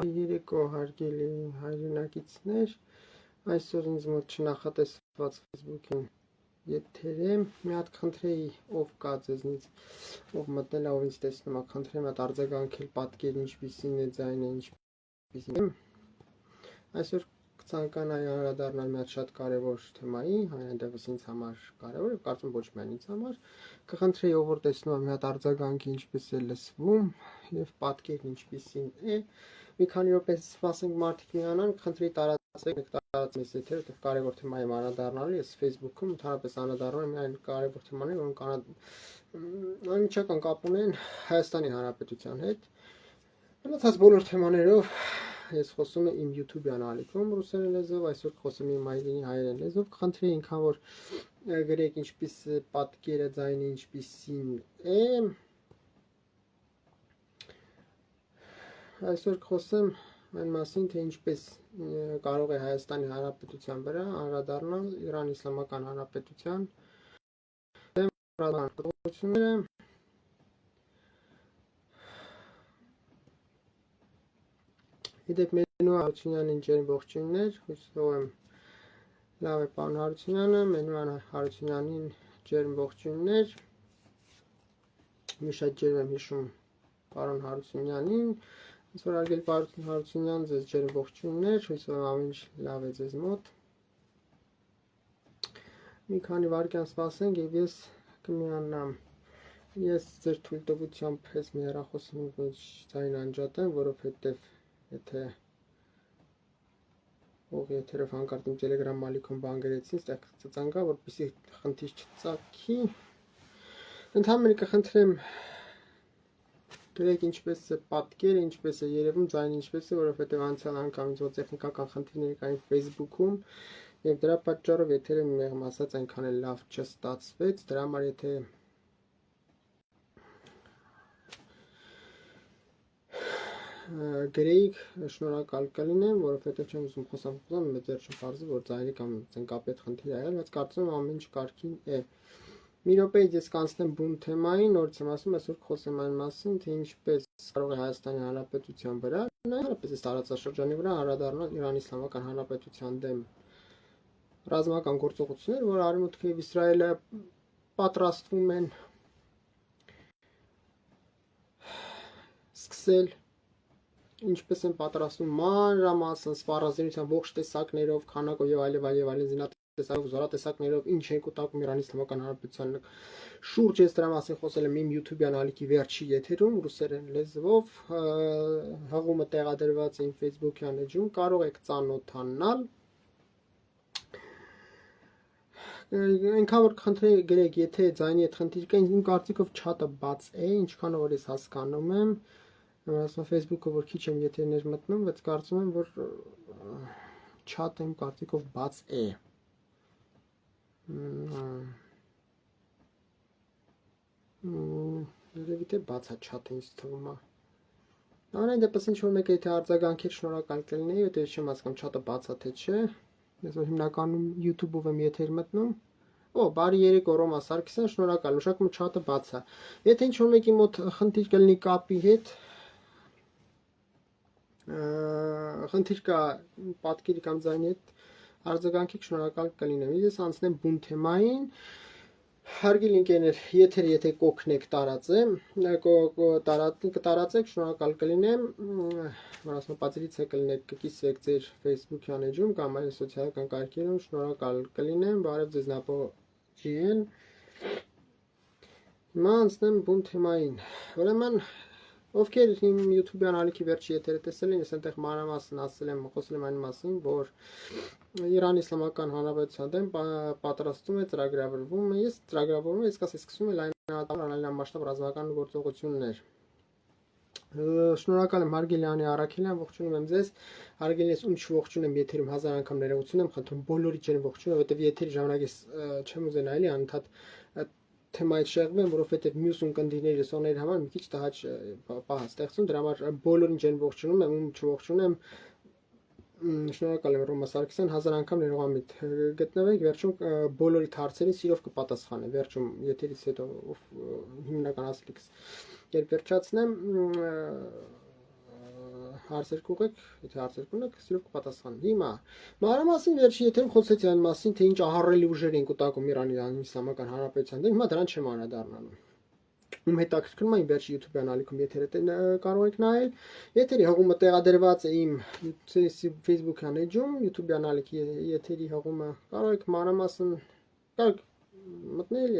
Երեկո հարգելի հայրենակիցներ, այսօր ինձ մոտ չնախատեսված Facebook-ին եթեր է, մի հատ խնդրեի, ով կա ձեզնից, ով մտնել է, ով ինձ տեսնում է, խնդրեմ հատ արձագանքել պատկեր ինչպիսին է, ձայնը ինչպիսին է։ Այսօր կցանկանայի անդրադառնալ մի հատ շատ կարևոր թեմայի, այնտեղս ինձ համար կարևոր է, կարծում ոչ միայն ինձ համար, կխնդրեի, ով որ տեսնում է մի հատ արձագանքի ինչպես է լսվում եւ պատկերն ինչպիսին է, մի քանի րոպե սպասենք մարդիկ միանան, կխնդրեի տարածեք մեզ եթերը, որտեղ կարևոր թեմայի եմ անդրադառնալու, ես Facebook-ում ընդհանրապես անդրադառնում եմ այն կարևոր թեմաների, որոնք անմիջական կապ ունեն Հայաստանի Հանրապետության հետ։ Մնացած բոլոր թեմաներով ես խոսում եմ իմ YouTube-յան ալիքում ռուսերեն լեզվով, այսօր խոսում եմ իմ հայրենի հայերեն լեզվով, կխնդրեի ինքան որ գրեք ինչպես պատկերը, ձայնը ինչպիսին է։ Այսօր կխոսեմ այն մասին, թե ինչպես կարող է Հայաստանի Հանրապետության վրա անդրադառնալ Իրանի Իսլամական Հանրապետության ռազմավարությունները։ Գիտեք, Մենու Հարությունյանին ջերմ ողջույններ, հույսով եմ լավ է պարոն Հարությունյանը, Մենու Հարությունյանին ջերմ ողջույններ, մի շատ ջերմ եմ հիշում պարոն Հարությունյանին, ինձ որ արգել պարոն Հարությունյան, ձեզ ջերմ ողջույններ, հույսով եմ ամեն ինչ լավ է ձեզ մոտ։ Մի քանի վայրկյան սպասենք եւ ես կմիանամ։ Ես ձեր թույլտվությամբ ես մի հեռախոսի մեջ ձայն անջատեմ, որովհետեւ եթե ող եթերով հանկարծ իմ Telegram ալիքում բան գրեցին, ստեղ ծծանգա, որպեսզի խնդիր չծագի։ Ընդհանրապես կխնդրեմ գրեք ինչպես է պատկերը, ինչպես է երևում, ձայնը ինչպես է, որովհետև անցյալ անգամ ինձ տեխնիկական խնդիրներ կային Facebook-ում եւ դրա պատճառով եթերը մեղմ ասած այնքան էլ լավ չստացվեց, դրա համար եթե գրեիք, շնորհակալ կլինեմ, որովհետև չեմ ուզում խոսամ, մեծ չփարզի, որ ձայնի կամ ծնկապետ խնդիր ա եղել, բայց կարծում եմ ամեն ինչ կարգին է։ Մի րոպեից ես կանցնեմ բուն թեմային, նորից եմ ասում, այսօր խոսեմ այն մասին, թե ինչպես կարող է Հայաստանի Հանրապետության վրա, այնպես է տարածաշրջանի վրա անդրադառնալ Իրանի Իսլամական Հանրապետության դեմ ռազմական գործողություններ, որ Արևմուտքը եւ Իսրայելը պատրաստվում են սկսել, ինչպես են պատրաստվում մանրամասն սպառազինության ողջ տեսակներով, քանակով եւ այլն զինատեսակով, զորատեսակներով, ինչ են կուտակում Իրանի Իսլամական Հանրապետության շուրջ, ես դրա մասին խոսել եմ իմ YouTube-յան ալիքի վերջի եթերում ռուսերեն լեզվով, հղումը տեղադրված է իմ Facebook-յան էջում, կարող եք ծանոթանալ։ Այնքան որ կխնդրեի գրեք, եթե ձայնի հետ խնդիր կա, իմ կարծիքով չաթը բաց է, ինչքանով որ ես հասկանում եմ, ասում Facebook-ը որ քիչ եմ եթերներ մտնում, բայց կարծում եմ որ չաթը իմ կարծիքով բաց է։ Երևի թե բաց է չաթը ինձ թվում է։ Ամենայն դեպս ինչ որ մեկը եթե արձագանքեր շնորհակալ կլինեի, եթե ես չեմ հասկանում չաթը բաց է թե չէ։ Ես որ հիմնականում YouTube-ով եմ եթեր մտնում։ Օ, բարի երեկո Ռոմա Սարգսյան, շնորհակալ, ուշադրում եմ չաթը բաց է։ Եթե ինչ որ մեկի մոտ խնդիր կլինի կապի հետ, խնդիր կա պատկերի կամ ձայնի հետ արձագանքեք, շնորհակալ կլինեմ։ Ես անցնեմ բուն թեմային։ Հարգելի ընկերներ, եթե կօգնեք տարածեմ, կտարածեք, շնորհակալ կլինեմ, որ ասում պատերից կլինեք, կկիսվեք ձեր Facebook-յան էջում կամ այլ սոցիալական կայքերում, շնորհակալ կլինեմ, բարև ձեզ Նապո GN։ Հիմա անցնեմ բուն թեմային։ Ուրեմն ովքեր իմ YouTube-յան ալիքի վերջի եթերը տեսել են, ես այնտեղ մանրամասն ասել եմ, խոսել եմ այն մասին, որ Իրանի Իսլամական Հանրապետության դեմ պատրաստում է ծրագրավորվում է, ես կասեմ սկսում է լայնամասշտաբ ռազմական գործողություններ։ Շնորհակալ եմ հարգելի Անի Արաքելյան, ողջունում եմ ձեզ, հարգելի ես ում չողջունեմ եթերում 1000 անգամ ներողություն եմ խնդրում, բոլորի ջերմ ողջունում, որովհետև եթերի ժամանակ ես չեմ ուզենա էլի անընդհատ թեմայից շեղվեմ, որովհետև մյուս ունկնդիրների լսողների համար մի քիչ տհաճ պահ ստեղծում, դրա համար բոլորին ջերմ ողջունում եմ, ում չողջունեմ, շնորհակալ եմ Ռոմա Սարգսյան, 1000 անգամ ներողամիտ գտնվեք, վերջում բոլորի հարցերին սիրով կպատասխանեմ, վերջում եթերից հետո հիմնական ասելիքս երբ վերջացնեմ, հարցեր կուղեք, եթե հարցեր կունեք, սիրով կպատասխանեմ։ Հիմա մանրամասն վերջի եթերում խոսեցի այն մասին, թե ինչ ահառելի ուժեր են կուտակում Իրանի Իսլամական Հանրապետության դեմ, հիմա դրան չեմ անդրադառնալու։ Ում հետաքրքրում է իմ վերջի YouTube-յան ալիքում եթերը կարող եք նայել։ Եթերի հղումը տեղադրված է իմ Facebook-յան էջում, YouTube-յան ալիքի եթերի հղումը կարող եք մանրամասն կարող մտնել,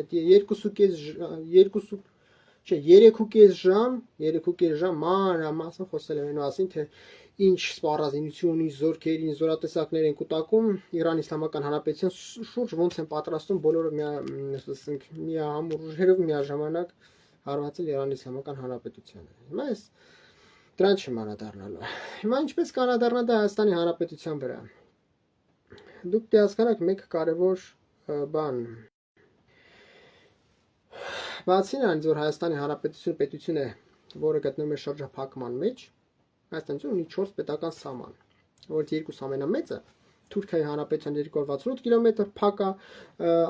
3.5 ժամ մանրամասն խոսել եմ այն մասին, թե ինչ սպառազինությունի զորքերին, զորատեսակներ են կուտակում Իրան Իսլամական Հանրապետության շուրջ ոնց են պատրաստում բոլորը միահամուռ ուժերով միաժամանակ հարվածել Իրան Իսլամական Հանրապետությանը։ Հիմա ես դրան չեմ անդրադառնալու։ Հիմա ինչպես կանադառնալ Հայաստանի Հանրապետության վրա։ Դուք դասկանաք մեկ կարևոր բան։ Բացի նրանից, որ Հայաստանի Հանրապետությունը պետություն է, որը գտնվում է շրջափակման մեջ, Հայաստանը ունի 4 պետական սահման, որից երկուս ամենամեծը Թուրքիայի Հանրապետության 268 կիլոմետր փակ է,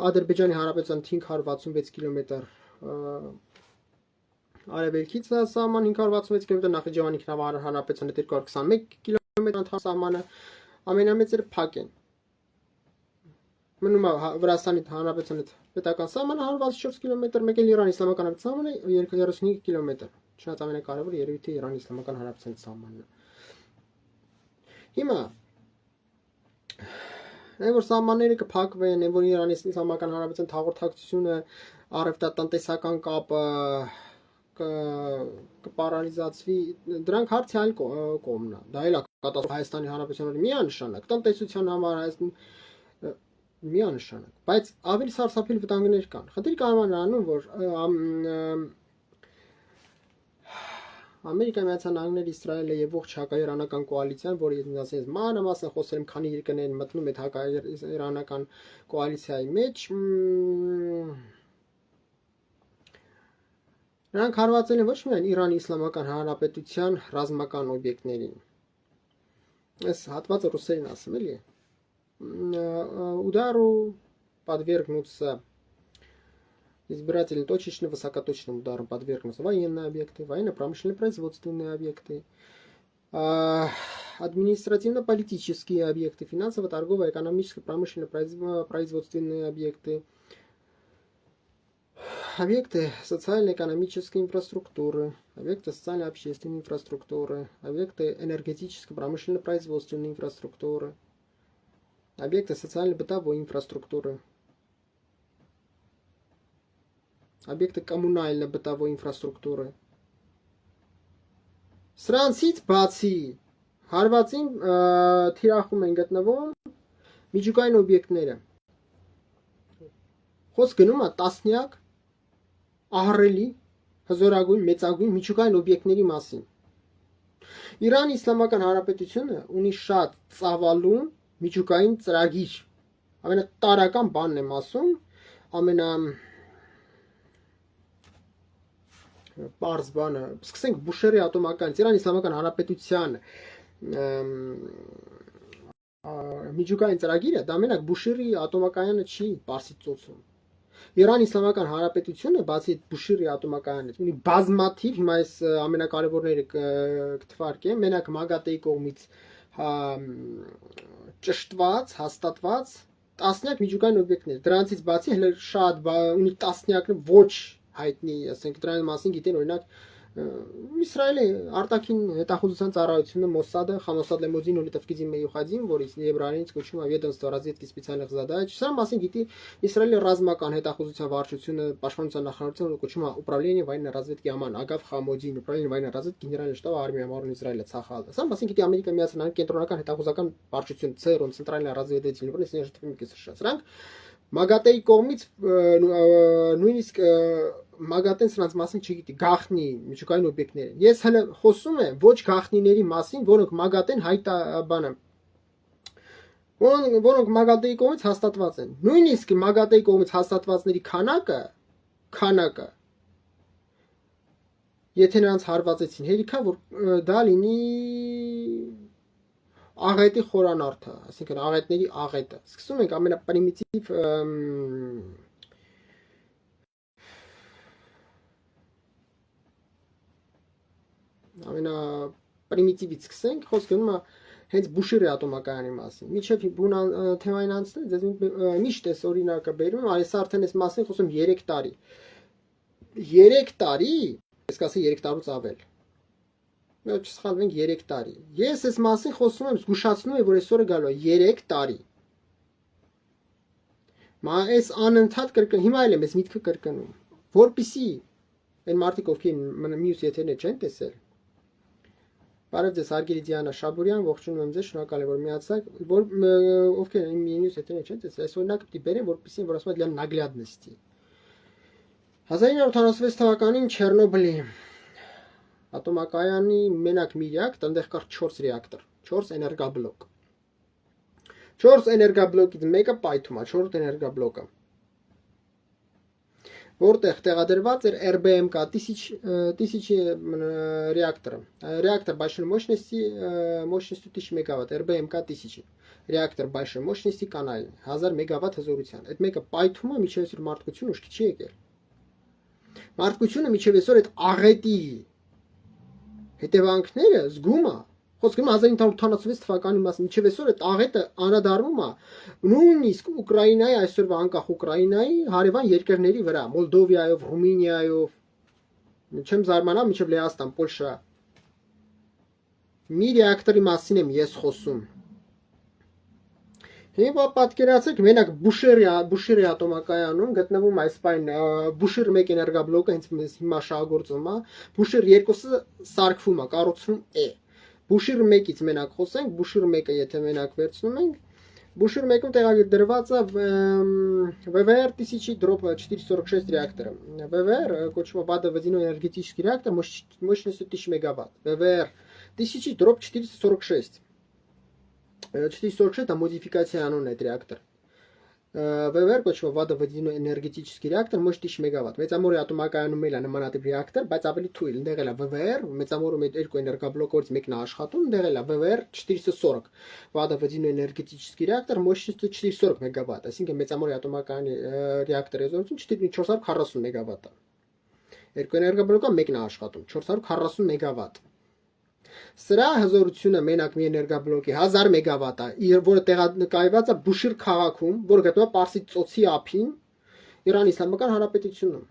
Ադրբեջանի Հանրապետության 566 կիլոմետր արևելքից սահման, 566 կիլոմետր Նախիջևանի Հանրապետության 221 կիլոմետր սահմանը, ամենամեծերը փակ են։ Մնում է Վրաստանի Հանրապետության պետական սահմանը 164 կիլոմետր, մեկ էլ Իրանի Իսլամական Հանրապետության սահմանը 235 կիլոմետր։ Չնայած ամենակարևորը երևի թե Իրանի Իսլամական Հանրապետության սահմանն է։ Հիմա այն որ սահմանները կփակվեն, այն որ Իրանի Իսլամական Հանրապետության հաղորդակցությունը, առևտրատնտեսական կապը կպարալիզացվի, դրանք հարցի այլ կողմն է։ Դա էլ է կատաստրոֆա Հայաստանի Հանրապետության միանշանակ, տնտեսության համար Հայաստան միանշանակ, բայց ավելի սարսափելի վտանգներ կան։ Խնդիրը կարող է նրանում, որ Ամերիկայի Միացյալ Նահանգները, Իսրայելը եւ ողջ հակաիրանական կոալիցիան, որը ես ասեմ մանրամասն խոսել եմ, քանի երկրներ մտնում այդ հակաիրանական կոալիցիայի մեջ, նրանք հարվածել են ոչ միայն Իրանի Իսլամական Հանրապետության ռազմական օբյեկտներին։ Այս հատվածը ռուսերեն ասում էլի։ Удару подвергнутся избирательно точечно, высокоточным ударом подвергнутся военные объекты, военно-промышленные производственные объекты, административно-политические объекты, финансово-торговые, экономические, промышленные, производственные объекты, объекты социально-экономической инфраструктуры, объекты социально-общественной инфраструктуры, объекты энергетическо-промышленно-производственной инфраструктуры, объекты социально-бытовой инфраструктуры, объекты коммунально-бытовой инфраструктуры. Սրանցից բացի հարվածին թիրախում են գտնվում միջուկային օբյեկտները։ Խոսք գնում է տասնյակ ահռելի, հզորագույն, մեծագույն միջուկային օբյեկտների մասին։ Իրանի Իսլամական Հանրապետությունը ունի շատ ծավալուն միջուկային ծրագիր։ Ամենատարրական բանն եմ ասում, պարզ բանը, սկսենք Բուշերի ատոմականից, Իրանի Իսլամական Հանրապետության միջուկային ծրագիրը, դա մենակ Բուշերի ատոմակայանը չի Պարսից ծոցում։ Իրանի Իսլամական Հանրապետությունը, բացի Բուշերի ատոմակայանից, ունի բազմաթիվ, հիմա այս ամենակարևորները կթվարկեմ, մենակ ՄԱԳԱՏԵ-ի կողմից ճշտված, հաստատված տասնյակ միջուկային օբյեկտներ։ Դրանցից բացի հենց շատ ունի տասնյակը ոչ հայտնի, ասենք դրան մասին գիտեն օրինակ Իսրայելի արտաքին հետախուզության ծառայությունը Մոսադը, Խամոսադ Լեմոզին ունի տվկիզի մեյուխադին, որից եբրայերենից կոչվում է Ведомство разведки специальных задач։ Սա մասին գիտի Իսրայելի ռազմական հետախուզության վարչությունը, պաշտպանության նախարարությունը կոչվում է Управление военной разведки Aman, Ագավ Խամոդին, Управление военной разведки Генерального штаба армии Амառուն Իսրայելը Ցախալը։ Սա մասին գիտի Ամերիկայի Միացյալ Նահանգների կենտրոնական հետախուզական վարչություն ՑԵՌ-ն, Центральное разведывательное управление Соединенных Штатов Америки США։ Սրանք ՄԱԳԱՏԵ-ի կողմից նույնիսկ ՄԱԳԱՏեն սրանց մասին չգիտի, գաղտնի միջուկային օբյեկտներ են։ Ես հələ խոսում եմ ոչ գաղտնիների մասին, որոնք ՄԱԳԱՏեն հայտաբանը, որոնք ՄԱԳԱՏԵ-ի կողմից հաստատված են։ Նույնիսկ ՄԱԳԱՏԵ-ի կողմից հաստատվածների քանակը, եթե նրանց հարվածեցին, հերիքա որ դա լինի աղետի խորանարդը, այսինքն աղետների աղետը։ Սկսում ենք ամենապրիմիտիվ պրիմիտիվից սկսենք, խոսքը գնում է հենց Բուշիրի ատոմակայանի մասին։ Միջև թեմային անցնել, ձեզ միշտ էս օրինակը բերում, այս արդեն այս մասին խոսում 3 տարի։ 3 տարի, ես կասեի 3 տարուց ավել։ Ոչ սխալվենք 3 տարի։ Ես այս մասին խոսում եմ, զգուշացնում եմ, որ այսօրը գալու է 3 տարի։ Մա այս անընդհատ կրկն, հիմա էլ եմ այս միտքը կրկնում, որպիսի այն մարդիկ ովքեր մյուս եթերներ չեն տեսել։ Բարև ձեզ, հարգելի Դիանա Շաբուրյան, ողջունում եմ ձեզ, շնորհակալ եմ որ միացաք, որ ովքեր մյուս եթերներ չեն տեսել, այս օրինակը պիտի բերեմ, որպեսզի որ ասում եմ նագլյադնեստի։ 1986 թվականին Չեռնոբիլի ատոմակայանի մենակ մի ռեակտոր, այնտեղ կար 4 ռեակտոր, 4 էներգաբլոկ։ 4 էներգաբլոկից մեկը պայթում է, 4 էներգաբլոկը, որտեղ տեղադրված էր RBMK 1000 реактора. Реактор большой мощности 1000 мегаватт, RBMK 1000. Реактор большой мощности канальный, 1000 մեգավատ հզորության։ Այդ մեկը պայթում է, միջև այսօր մարդկությունը ուշքի չի եկել։ Մարդկությունը միջև այսօր այդ աղետի հետևանքները զգում է։ Խոսքը 1986 թվականի մասին, միջև այսօր այդ աղետը անդրադառնում է նույնիսկ Ուկրաինայի, այսօրվա անկախ Ուկրաինայի հարևան երկրների վրա, Մոլդովայով, Ռումինիայով, չեմ զարմանա, միջև Լեհաստան, Պոլշա։ Մի ռեակտորի մասին եմ ես խոսում։ Հիմա պատկերացրեք, մենակ Բուշիրի ատոմակայանում գտնվում այս բան Բուշիր 1 էներգաբլոկը հենց հիմա շահագործվում է, Բուշիր 2-ը սարքվում է, կառուցվում է։ Բուշիր 1-ից մենակ խոսենք, Բուշիր 1-ը եթե մենակ վերցնում ենք, Բուշիր 1-ում տեղադրված է ВВР 1000-446 реактора. ВВР կոչվում է водоводяной энергетический реактор мощностью 1000 мегаватт. ВВР 1000-446. 446 это модификация անուն է այդ реактор. ВВР կոչվում է водоводяной энергетический реактор մощность 1000 մեգավատ։ Մեծամորի ատոմակայանում էլ է նմանատիպ реактор, բայց ավելի թույլ, ընդեղ էլ է ВВR, մեծամորում այդ երկու էներգաբլոկներից մեկն է աշխատում, ընդեղ էլ է ВВR 440 водоводяной энергетический реактор մощностью 440 մեգավատ, այսինքն մեծամորի ատոմակայանի реакторի հզորությունը 440 մեգավատ է։ Երկու էներգաբլոկը մեկն է աշխատում, 440 մեգավատ։ Սրա հզորությունը մենակ մի էներգաբլոկի 1000 մեգավատ է, որը տեղակայված է Բուշիր քաղաքում, որը գտնվում է Պարսից ծոցի ափին, Իրանի Իսլամական Հանրապետությունում։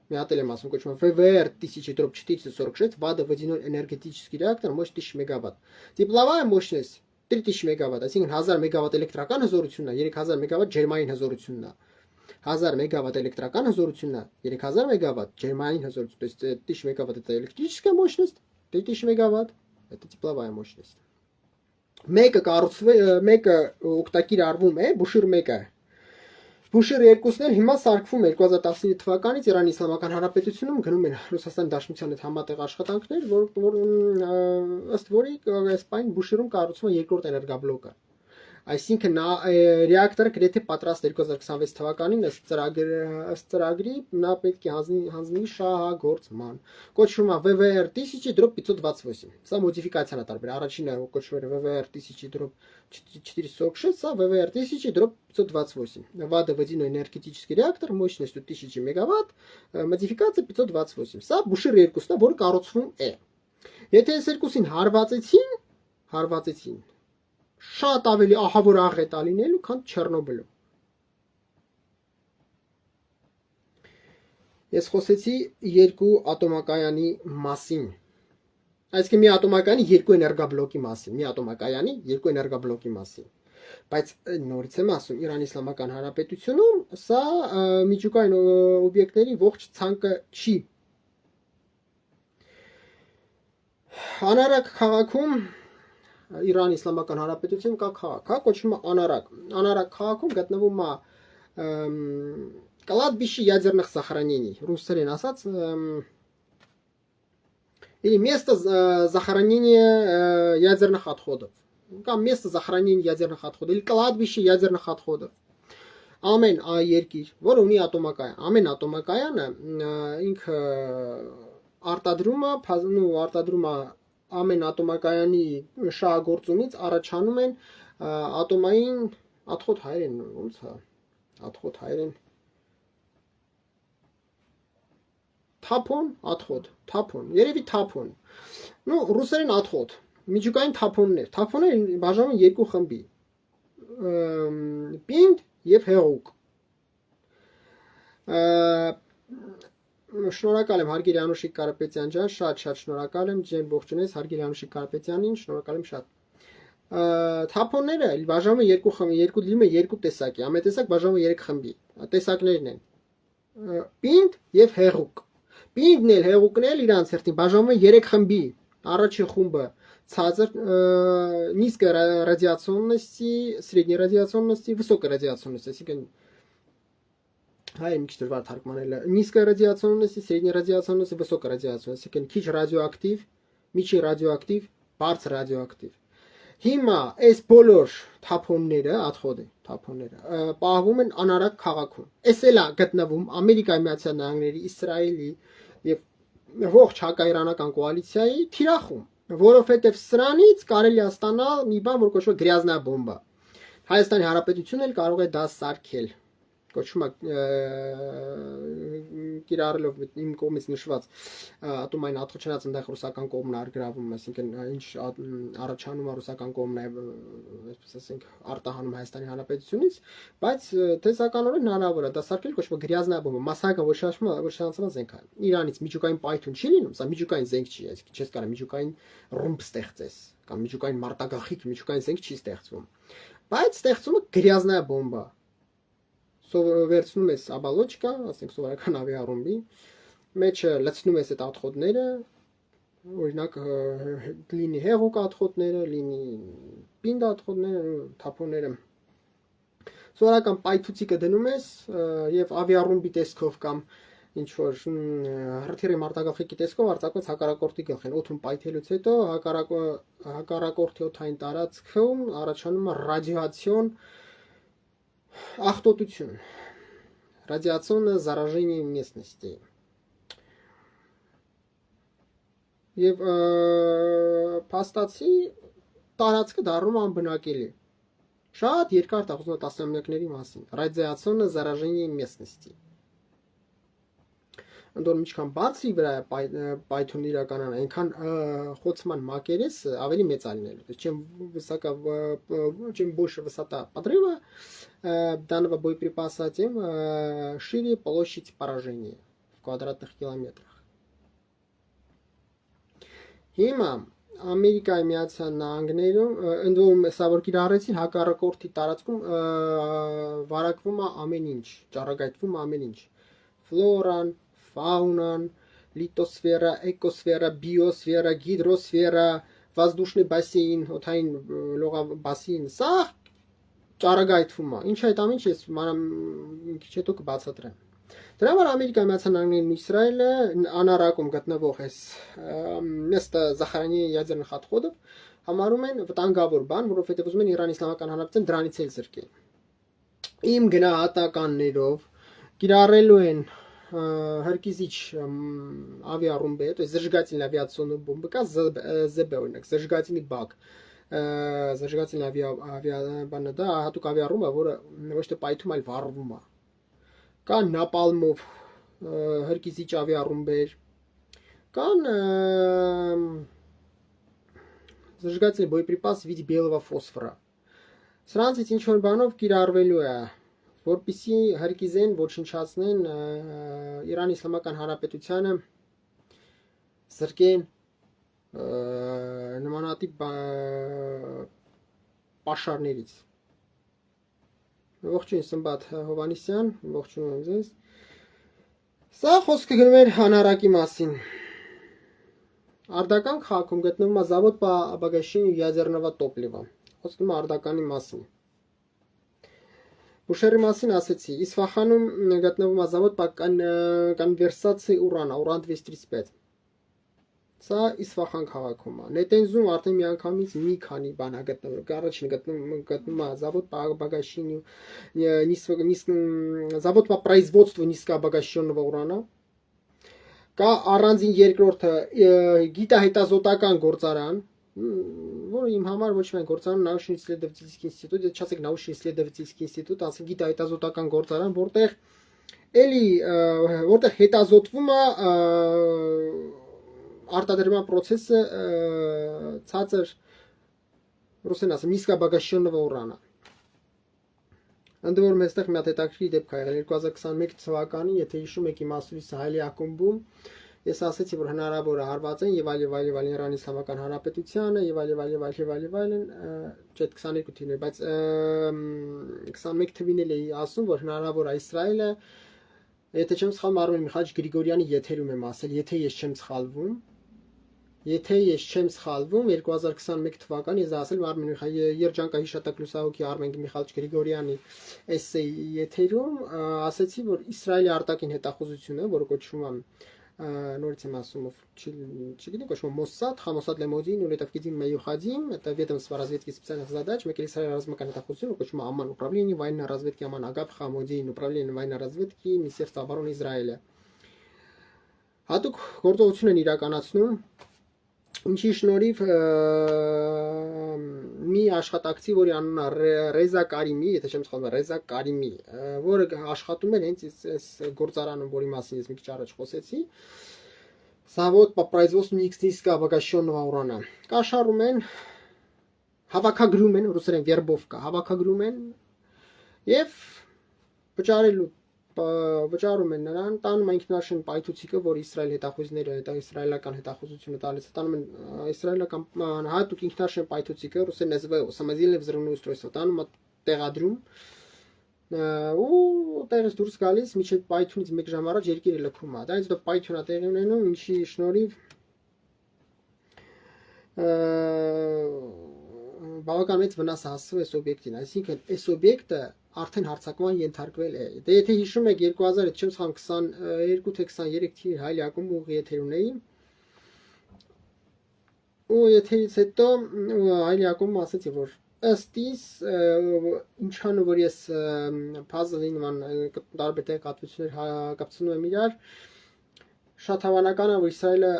Մի հատ էլ եմ ասում, կոչվում է ВВР 1000-446 водоводяной энергетический реактор мощность 1000 мегаватт. Тепловая мощность 3000 мегаватт, այսինքն 1000 մեգավատ էլեկտրական հզորությունն է, 3000 մեգավատ ջերմային հզորությունն է։ 1000 մեգավատ էլեկտրական հզորությունն է, 3000 մեգավат ջերմային հզորություն, то есть 1000 мегаватт это электрическая мощность, 3000 мегаватт это тепловая мощность։ Մեկը օգտակիր արվում է Բուշիր 1-ը։ Բուշիր 2-ն էլ հիմա սարքվում է 2019 թվականից Իրանի Իսլամական Հանրապետությունում գնում են Ռուսաստանի Դաշնության հետ համատեղ աշխատանքներ, որ ըստ որի այս բան Բուշիրում կառուցվում է երկրորդ էներգաբլոկը։ Այսինքն ռեակտորը գրեթե պատրաստ 2026 թվականին ըստ ծրագրի նա պետք է հանձնվի շահագործման։ Կոչվում է ВВР 1000-528։ Սա մոդիֆիկացիան է տարբեր։ Առաջինը կոչվում է ВВР 1000-446, սա ВВР 1000-528։ Водоводяной энергетический реактор мощностью 1000 мегаватт, модификация 528։ Սա Բուշիր 2-ն է, որը կառուցվում է։ Եթե այս երկուսին հարվածեցին շատ ավելի ահավոր աղետ է լինելու, քան Չեռնոբիլում։ Ես խոսեցի երկու ատոմակայանի մասին։ Այսինքն մի ատոմակայանի երկու էներգաբլոկի մասին, մի ատոմակայանի երկու էներգաբլոկի մասին։ Բայց նորից եմ ասում, Իրանի Իսլամական Հանրապետությունում սա միջուկային օբյեկտների ողջ ցանկը չի։ Անարակ քաղաքում Իրանի Իսլամական Հանրապետություն կա քաղաք, հա, կոչվում է Անարակ։ Անարակ քաղաքում գտնվում է кладбище ядерных захоронений, ռուսերեն ասած, или место захоронения ядерных отходов, կամ место захоронения ядерных отходов, или кладбище ядерных отходов։ Ամեն երկիր, որը ունի ատոմակայան, ամեն ատոմակայանը ինքը արտադրում է ամեն ատոմակայանի շահագործումից առաջանում են ատոմային աթխոտ հայերեն, ոնց է, աթխոտ հայերեն թափոն, աթխոտ, թափոն, երևի թափոն։ Ну, ռուսերեն աթխոտ, միջուկային թափոններ։ Թափոնները բաժանում են երկու խմբի։ Պինդ եւ հեղուկ։ Շնորհակալ եմ Հարգիր Անուշիկ Կարապետյան ջան, շատ շնորհակալ եմ ջան, ողջունես Հարգիր Անուշիկ Կարապետյանին, շնորհակալ եմ շատ։ Թափոնները բաժանում են երկու խմբի, երկու տեսակի, ամենատեսակ բաժանում են 3 խմբի։ Տեսակներն են պինդ եւ հեղուկ։ Պինդն էլ հեղուկն էլ իրանց հերթին բաժանում են 3 խմբի։ Առաջին խումբը ցածր низкой радиационности, средней радиационности, высокой радиационности, այսինքն հայ մի քիչ դժվար թարգմանելը, низкой радиационности, средней радиационности, высокой радиационности, այսինքն քիչ ռադիոակտիվ, միջին ռադիոակտիվ, բարձր ռադիոակտիվ։ Հիմա այս բոլոր թափոնները, աթխոդի թափոնները պահվում են անարակ քաղաքում։ Էս էլ է գտնվում Ամերիկայի Միացյալ Նահանգների, Իսրայելի եւ ողջ հակաիրանական կոալիցիայի թիրախում, որովհետեւ սրանից կարելի է ստանալ մի բան, որ կոչվում է գրязная բոմբա։ Հայաստանի Հանրապետությունն էլ կարող է դա սարքել։ Կոչվում է կիրառելով իմ կողմից նշված ատոմային աթխոչնած այնտեղ ռուսական կողմն արգրավում, այսինքն ինչ առաջանում է ռուսական կողմն է, այսպես ասենք, արտահանում Հայաստանի Հանրապետությունից, բայց տեսականորեն հնարավոր է դա սարքել, կոչվում է գրязная բոմբա, մասսայական ոչնչացման զենք է։ Իրանից միջուկային պայթյուն չի լինում, սա միջուկային զենք չի, այսինքն չես կարող միջուկային ռումբ ստեղծես կամ միջուկային մարտագաղթիկ, միջուկային զենք չի ստեղծվում, բայց ստեղծում է գրязная բոմբա։ Վերցնում ես աբալոչկա, ասենք սովորական ավիառումբի, մեջը լցնում ես այդ աթխոդները, օրինակ լինի հեղուկ աթխոդները, լինի պինդ աթխոդները, թափոնները։ Սովորական պայթուցիկը դնում ես եւ ավիառումբի տեսքով կամ ինչ որ հրթիռի մարտագաղթի տեսքով արձակված հակառակորդի գլխին օդում պայթելուց հետո հակառակորդի օդային տարածքում առաջանում է ռադիացիոն ախտոտություն, радиационное заражение местности. Եվ փաստացի տարածքը դառնում անբնակելի։ Շատ երկար տաղուզնա տասնամյակների մասին։ Радиационное заражение местности. Անդոր ինչքան բարձրի վրա է պայթյունը իրականանա, այնքան խոցման մակերեսը ավելի մեծ է լինելու։ Чем больше высота подрыва данного боеприпаса, тем шире площадь поражения в квадратных километрах. Հիմա Ամերիկայի Միացյալ Նահանգներում ընդդեմ սա որ կիրառեցին հակառակորդի տարածքում վարակվում է ամեն ինչ, ճառագայթվում ամեն ինչ։ Ֆլորան, фаунан, литосфера, экосфера, биосфера, гидросфера, воздушный бассейн, օդային լողաբասին, սա ճառագայթվում է։ Ինչ այդ ամենը ես մանրամասն քիչ հետո կբացատրեմ։ Դրա համար Ամերիկայի Միացյալ Նահանգներն ու Իսրայելը անարակում գտնվող այս место захоронения ядерных отходов համարում են վտանգավոր բան, որովհետև ուզում են Իրանի Իսլամական Հանրապետության դրանից էլ զրկել։ Իմ գնահատականներով կիրառելու են հարկիզիչ авиарумбы, то есть зажигательная авиационная бомба, как ЗБ, օրինակ, зажигательный бак, зажигательная авиабանը դա հատուկ авиарумբը, որը ոչ թե պայթում, այլ վառվում է։ Կան նապալմով հարկիզիչ авиарумբեր, կան зажигательный боеприпас в виде белого фосфора։ Սրանցից ինչ որ բանով կիրառվելու է որպեսզի հարկիզեն ոչնչացնեն Իրանի Իսլամական Հանրապետությանը զրկեն նմանատիպ պաշարներից։ Ողջույն Սմբատ Հովանիսյան, ողջունում եմ ձեզ։ Սա խոսքը գնում էր հանարակի մասին։ Արդական քաղաքում գտնվում է завод по обогащению ядерного топлива։ Խոսքում է արդականի մասին։ Բուշերի մասին ասեցի, Իսֆախանում գտնվում է завод по конверсации урана, уран-235։ Սա Իսֆախան քաղաքում է։ Նետենզում արդեն միանգամից մի քանի բան է գտնվում։ Առաջին գտնվում է завод по обогащению завод по производству низкообогащенного урана։ Կա առանձին երկրորդը գիտահետազոտական գործարան, որը իմ համար ոչ միայն գործարան научно-исследовательский институт, չասեք научно-исследовательский институт, ասենք գիտահետազոտական գործարան, որտեղ էլի որտեղ հետազոտվում է արտադրման process-ը ցածր ռուսեն ասեմ նիսկաբագաշյոննովա ուրանը ընդ որում այստեղ մի հատ հետաքրքիր դեպք ա եղել 2021 թվականին եթե հիշում եք իմ ասուլիս հայլի ակումբում ես ասացի որ հնարավոր է հարված են եւ այլ Իրանի Իսլամական Հանրապետությանը եւ այլ չէ 22 թվին էր բայց 21 թվին էլ էի ասում որ հնարավոր է Իսրայելը եթե չեմ սխալվում Արմեն Միխայիլիչ Գրիգորյանի եթերում եմ ասել եթե ես չեմ սխալվում 2021 թվականին ես ասել Արմեն Միխայիլիչ երջանկայի հիշատակ լուսահոգի Արմեն Միխայիլիչ Գրիգորյանի էսեյ եթերում ասացի որ Իսրայելի արտաքին հետախուզությունը որը կոչվում է норից եմ ասում չգիտեմ кошмо Mossad, Хамосад Лемодин, Улетовкидим Маюхадим, это ведомство разведки специальных задач, Мекелисария размыкана тахусин, кошмо Аман управление военной разведки Аман Агав Хамодин, управление военной разведки Министерства обороны Израиля. Հատուկ գործողություն են իրականացնում ինչի շնորհիվ մի աշխատակցի որի անունը Ռեզա Կարիմի, եթե չեմ սխալվում, Ռեզա Կարիմի, որը աշխատում էր հենց այս գործարանում, որի մասին ես մի քիչ առաջ խոսեցի, Завод по производству низкообогащенного урана. Կաշառում են, հավաքագրում են, ռուսերեն վերբովկա, հավաքագրում են եւ վճարում են նրան, տանում ինքնաշեն պայթուցիկը, որ Իսրայել հետախույզները, իսրայելական հետախուզությունը տալիս է, տանում են իսրայելական հատուկ ինքնաշեն պայթուցիկը, ռուսերեն ՍՎՈ, самодельное взрывное устройство, տանում տեղադրում ու տեղից դուրս գալիս միջև պայթյունից 1 ժամ առաջ երկիրը լքում է, դա ինձ դու պայթյունա տեղի ունենում, ինչի շնորհիվ բավական մեծ վնաս հասցրել այս օբյեկտին, այսինքն այս օբյեկտը արդեն հարձակման ենթարկվել է։ Դե եթե հիշում եք 2022 թե 23 թվականի հայլի ակումբ ուղի եթեր ունեի ու եթերից հետո հայլի ակումբ ասացի որ ըստ իս ինչքան որ ես puzzle-ին տարբեր տեղեկատվություններ կապցնում եմ իրար շատ հավանական է որ Իսրայելը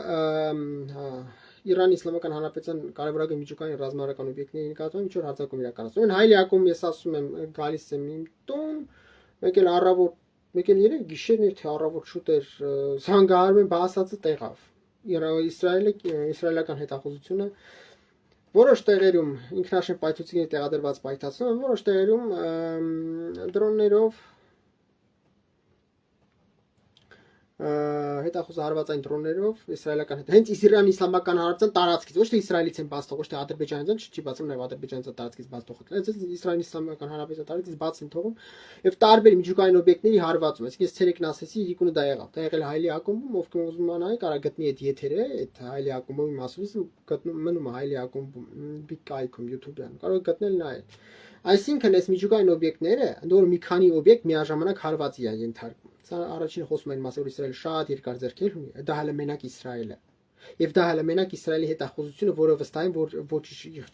Իրանի Իսլամական Հանրապետության կարևորագույն միջուկային ռազմավարական օբյեկտների նկատմամբ ինչ որ հարձակում իրականացնում են հայլի ակումբ ես ասում եմ գալիս եմ իմ տուն մեկ էլ առավոտ մեկ էլ երեք գիշերն էր թե առավոտ շուտ էր զանգահարում են բասացը տեղավ իսրայելական հետախուզությունը որոշ տեղերում ինքնաշեն պայթուցիկների տեղադրված պայթացնում են որոշ տեղերում դրոններով հետախուզահարվածային դրոններով իսրայելական հենց Իրանի Իսլամական Հանրապետության տարածքից ոչ թե Իսրայելից են բաց թողել ոչ թե Ադրբեջանից չի բացում նաև Ադրբեջանից տարածքից բաց թողել հենց Իսրայելի Իսլամական Հանրապետության տարածքից բաց են թողում եւ տարբեր միջուկային օբյեկտների հարվածում այսինքն ես ցերեկն ասեցի Իրիկունը դա եղավ դա եղել հայլի ակումբում ով ուզում է նայ կարա գտնի այդ եթերը այդ հայլի ակումբի մասից գտնում մնում է հայլի ակումբում big կայքում YouTube-յան կարող գտնել նայել այսինքն այս միջուկային օբյեկտները ընդ որում մի քանի օբյեկտ միաժամանակ հարվածի են ենթարկվում Սա առաջին խոսում են մասը որ Իսրայելը շատ երկար ձեռքեր ունի, դա հələ մենակ Իսրայելը։ Եվ դա հələ մենակ Իսրայելի հետախուզությունը, որը վստահ է, որ ոչ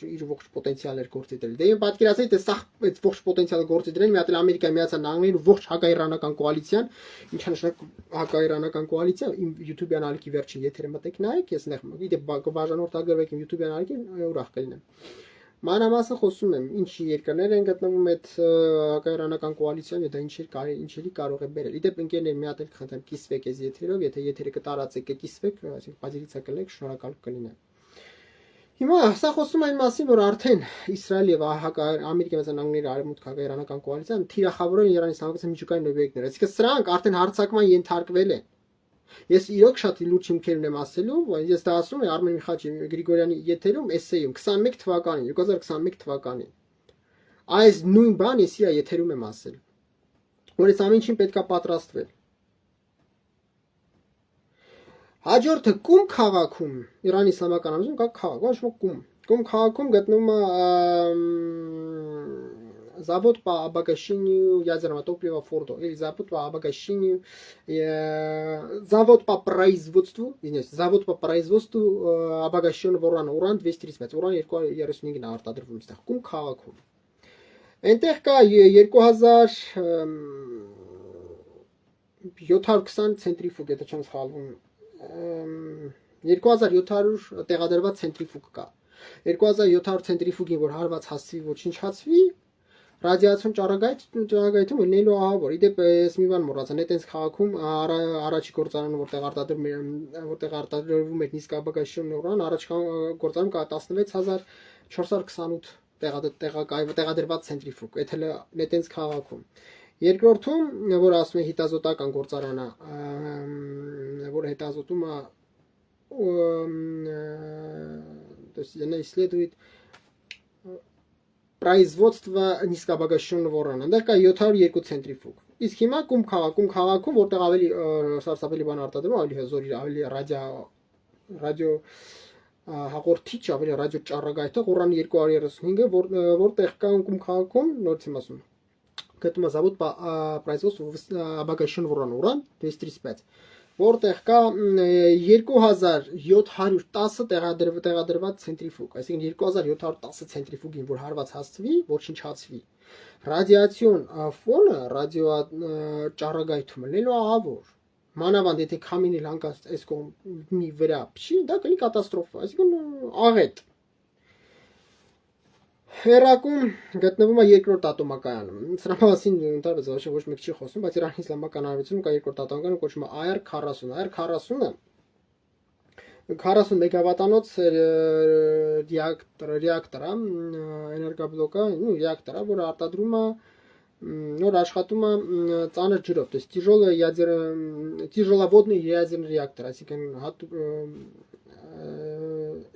իր ողջ պոտենցիալը գործի դրել։ Դե իմ պատկերացրեք, թե սա այդ ողջ պոտենցիալը գործի դրել, մի հատ էլ Ամերիկայի Միացյալ Նահանգների ողջ հակաիրանական կոալիցիան, ինչա նշանակում հակաիրանական կոալիցիա, իմ YouTube-յան ալիքի վերջին եթերը մտեք նայեք, ես նեղ գիտե բաժանորդագրվեք իմ YouTube-յան ալիքին, ուրախ կլինեմ։ Մանրամասն խոսում եմ, ինչ երկրներ են գտնվում այդ հակաիրանական կոալիցիան, դա ինչերի կարող է բերել։ Իդեպ ընկերներ մի հատ էլ խնդրեմ կիսվեք այս եթերով, եթե եթերը կտարածեք, կիսվեք, այսինքն բաժիրիցա կլեք, շնորհակալ կլինեմ։ Հիմա սա խոսում այն մասին, որ արդեն Իսրայել եւ Ամերիկայի Միացյալ Նահանգների արևմուտք հակաիրանական կոալիցիան թիրախավորել են Իրանի Իսլամական միջուկային օբյեկտներ, այսինքն սրանք արդեն հարձակման ենթարկվել են։ Ես իրոք շատ լուրջ հիմքեր ունեմ ասելու, ես դա ասում եմ Արմեն Միխայիլիչ Գրիգորյանի եթերում էսեյում 21 թվականին, 2021 թվականին։ Այս նույն բան ես իր եթերում եմ ասել, որ այս ամեն ինչին պետքա պատրաստվել։ Հաջորդը Կում քաղաքում, Իրանի Իսլամական Հանրապետությունում կա քաղաք, ոչ ոք Կում քաղաքում готնում է Завод по обогащению ядерного топлива Фордо или завод по обогащению завод по производству обогащенного урана уран 235 уран 235-ն արտադրվում այստեղ Կում քաղաքում այնտեղ կա 2720 ցենտրիֆուգ եթե չեմ սխալվում 2700 տեղադրված ցենտրիֆուգ կա 2700 ցենտրիֆուգին որ հարված հասցվի ոչնչացվի ռադիացիոն ճառագայթում լինելու ահավոր։ Իդեպ ես մի բան մոռացա, նետենց քաղաքում առաջի գործարանը որտեղ արտադրվում էր նիսկաբագաշիոն նորան, առաջ գործարանում կա 16428 տեղադրված ցենտրիֆուգ, այդ հələ նետենց քաղաքում։ Երկրորդում, որ ասում է հետազոտական գործարանը, որ հետազոտում է то есть она исследует производство низкообогащенного урана։ Այնտեղ կա 702 ցենտրիֆուգ։ Իսկ հիմա կում քաղաքում, որտեղ ավելի սարսափելի բան արտադրում, ավելի հզոր, ավելի ռադիո հաղորդիչ, ավելի ռադիո ճառագայթող уран 235-ը, որտեղ կա կում քաղաքում, նորից եմ ասում, գտնում է завод по производству обогащенного урана, уран 235, որտեղ կա 2710 տեղադրված ցենտրիֆուգ, այսինքն 2710 ցենտրիֆուգին, որ հարված հասցվի, ոչնչացվի։ Ռադիացիոն ֆոնը, ռադիո ճառագայթումը լինելու ահավոր։ Մանավանդ եթե քամին էլ հանկած այս կողմի վրա փչի, դա կլինի կատաստրոֆա, այսինքն աղետ։ Հերակում գտնվում է երկրորդ ատոմակայանը։ Սրա մասին ընդհանրապես ոչ մեկ չի խոսում, բայց Իրանի Իսլամական Հանրապետությունում կա երկրորդ ատոմակայանը, կոչվում է AR-40։ AR-40-ը 40 մեգավատանոց ռեակտոր է, էներգաբլոկ է, ռեակտոր է, որը արտադրում է նոր աշխատում է ծանր ջրով, то есть тяжеловодный ядерный реактор, այսինքն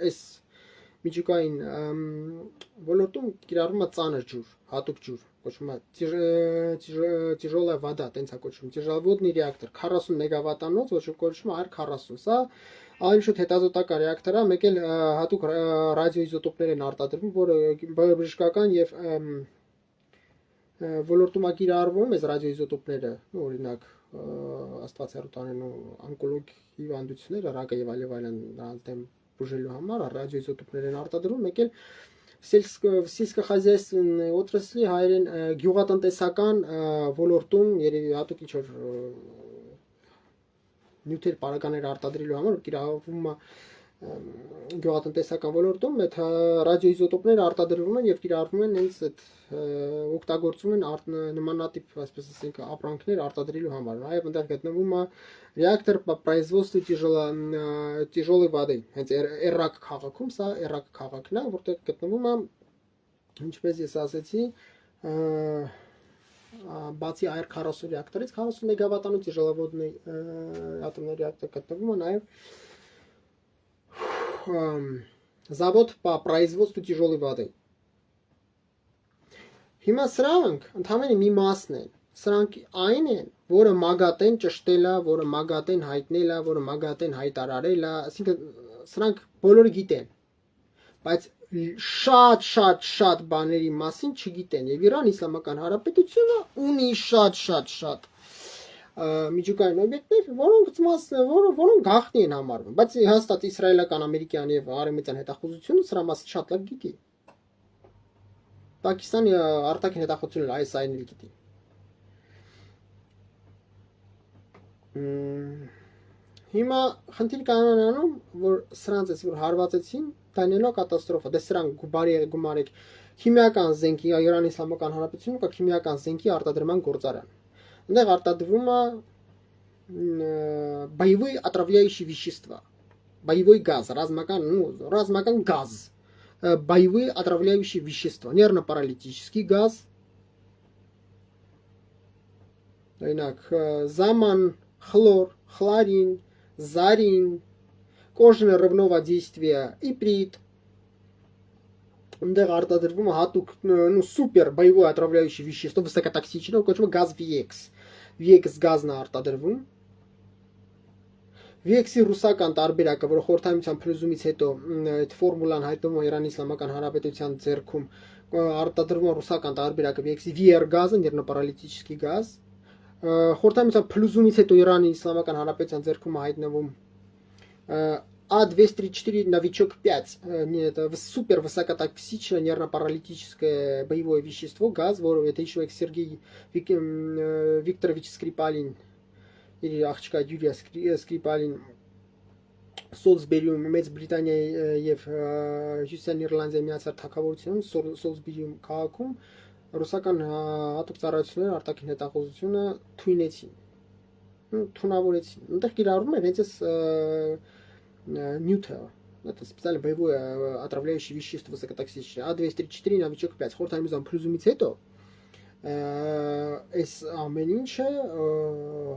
այս միջուկային ոլորտում կիրառվում է ծանր ջուր, հատուկ ջուր, կոչվում է тяжелая вода, տենց է կոչվում, тяжеловодный реактор, 40 մեգավատանոց, ոչ կոչվում է AR-40, սա ավելի շուտ հետազոտական ռեակտոր է, մեկ էլ հատուկ ռադիոիզոտոպներ են արտադրվում, որը բժշկական եւ ոլորտում է կիրառվում այս ռադիոիզոտոպները, օրինակ աստված հեռու տանելու օնկոլոգ հիվանդությունները, ռակը եւ այլն նրանց դեմ բուժելու համար ռադիոիզոտոպներ են արտադրվում, մեկ էլ սելսկохозяйственной отрасли հայերեն գյուղատնտեսական ոլորտում երևի հատուկ ինչ-որ նյութեր պարագաներ արտադրելու համար կիրառվում է գյուղատնտեսական ոլորտում, այդ ռադիոիզոտոպները արտադրվում են եւ կիրառվում են հենց այդ օգտագործում են նմանատիպ, այսպես ասենք, ապրանքներ արտադրելու համար։ Նաեւ այնտեղ գտնվում է реактор по производству тяжелой воды, հենց Էրակ քաղաքում, սա Էրակ քաղաքն է, որտեղ գտնվում է, ինչպես ես ասացի, բացի AR-40 ռեակտորից 40 մեգավատանոց тяжеловодный атомный реактор գտնվում է նաեւ завод по производству тяжелой воды։ Հիմա սրանք ընդհանրապես մի մասն են։ Սրանք այն են, որը մագատեն ճշտելա, որը մագատեն հայտնելա, որը մագատեն հայտարարելա, այսինքն սրանք բոլորը գիտեն, բայց շատ բաների մասին չգիտեն։ Եվ Իրան Իսլամական Հանրապետությունը ունի շատ միջուկային օբյեկտներ, որոնք գաղտնի են համարվում, բայց հաստատ իսրայելական, ամերիկյան եւ արևմտյան հետախուզությունը սրա մասին շատ լավ գիտի։ Պակիստանի արտաքին հետախուզությունը այս այն էլ գիտի։ Հիմա խնդիր կանանում, որ սրանց էս որ հարվածեցին, դանելով կատաստրոֆա, դե սրանք գումարեք քիմիական զենքի, Իրանի Իսլամական Հանրապետությունում կա քիմիական զենքի արտադրման գործարան։ Այնտեղ արտադրվում է боевые отравляющие вещества, боевой газ, ռազմական գազ, боевые отравляющие вещества, нервно-паралитический газ, օրինակ заман, хлор, хлорин, зарин, кожно-рыбного действия, иприт, այնտեղ արտադրվում է հատուկ սուպեր боевое отравляющее вещество, высокотоксичное, կոչվում է գազ VX։ VX գազն է արտադրվում։ VX-ի ռուսական տարբերակը, որը խորհրդայնության փլուզումից հետո այդ ֆորմուլան հայտնվում է Իրանի Իսլամական Հանրապետության ձեռքում, արտադրվում է ռուսական տարբերակը VX-ի VR գազը, нервно-паралитический газ։ Խորհրդայնության փլուզումից հետո Իրանի Իսլամական Հանրապետության ձեռքում է հայտնվում А234 новичок 5, это супер высокотоксичное нервно-паралитическое боевое вещество, газ, это еще Сергей Викторович Скрипалин или աղջկա Юрия Скрипалин Սոլսբերիում Մեծ Բրիտանիայի եւ Հյուսիսային Իռլանդիայի միացյալ թագավորությունում Սոլսբերիում քաղաքում ռուսական հատուկ ծառայությունները արտաքին հետախուզությունը թույնեցին, թունավորեցին։ Այնտեղ կիրառում էր հենց այս նյութը, это специально боевое отравляющее вещество высокотоксичное, А234 новичок 5 խորհրդային փլուզումից հետո այս ամեն ինչը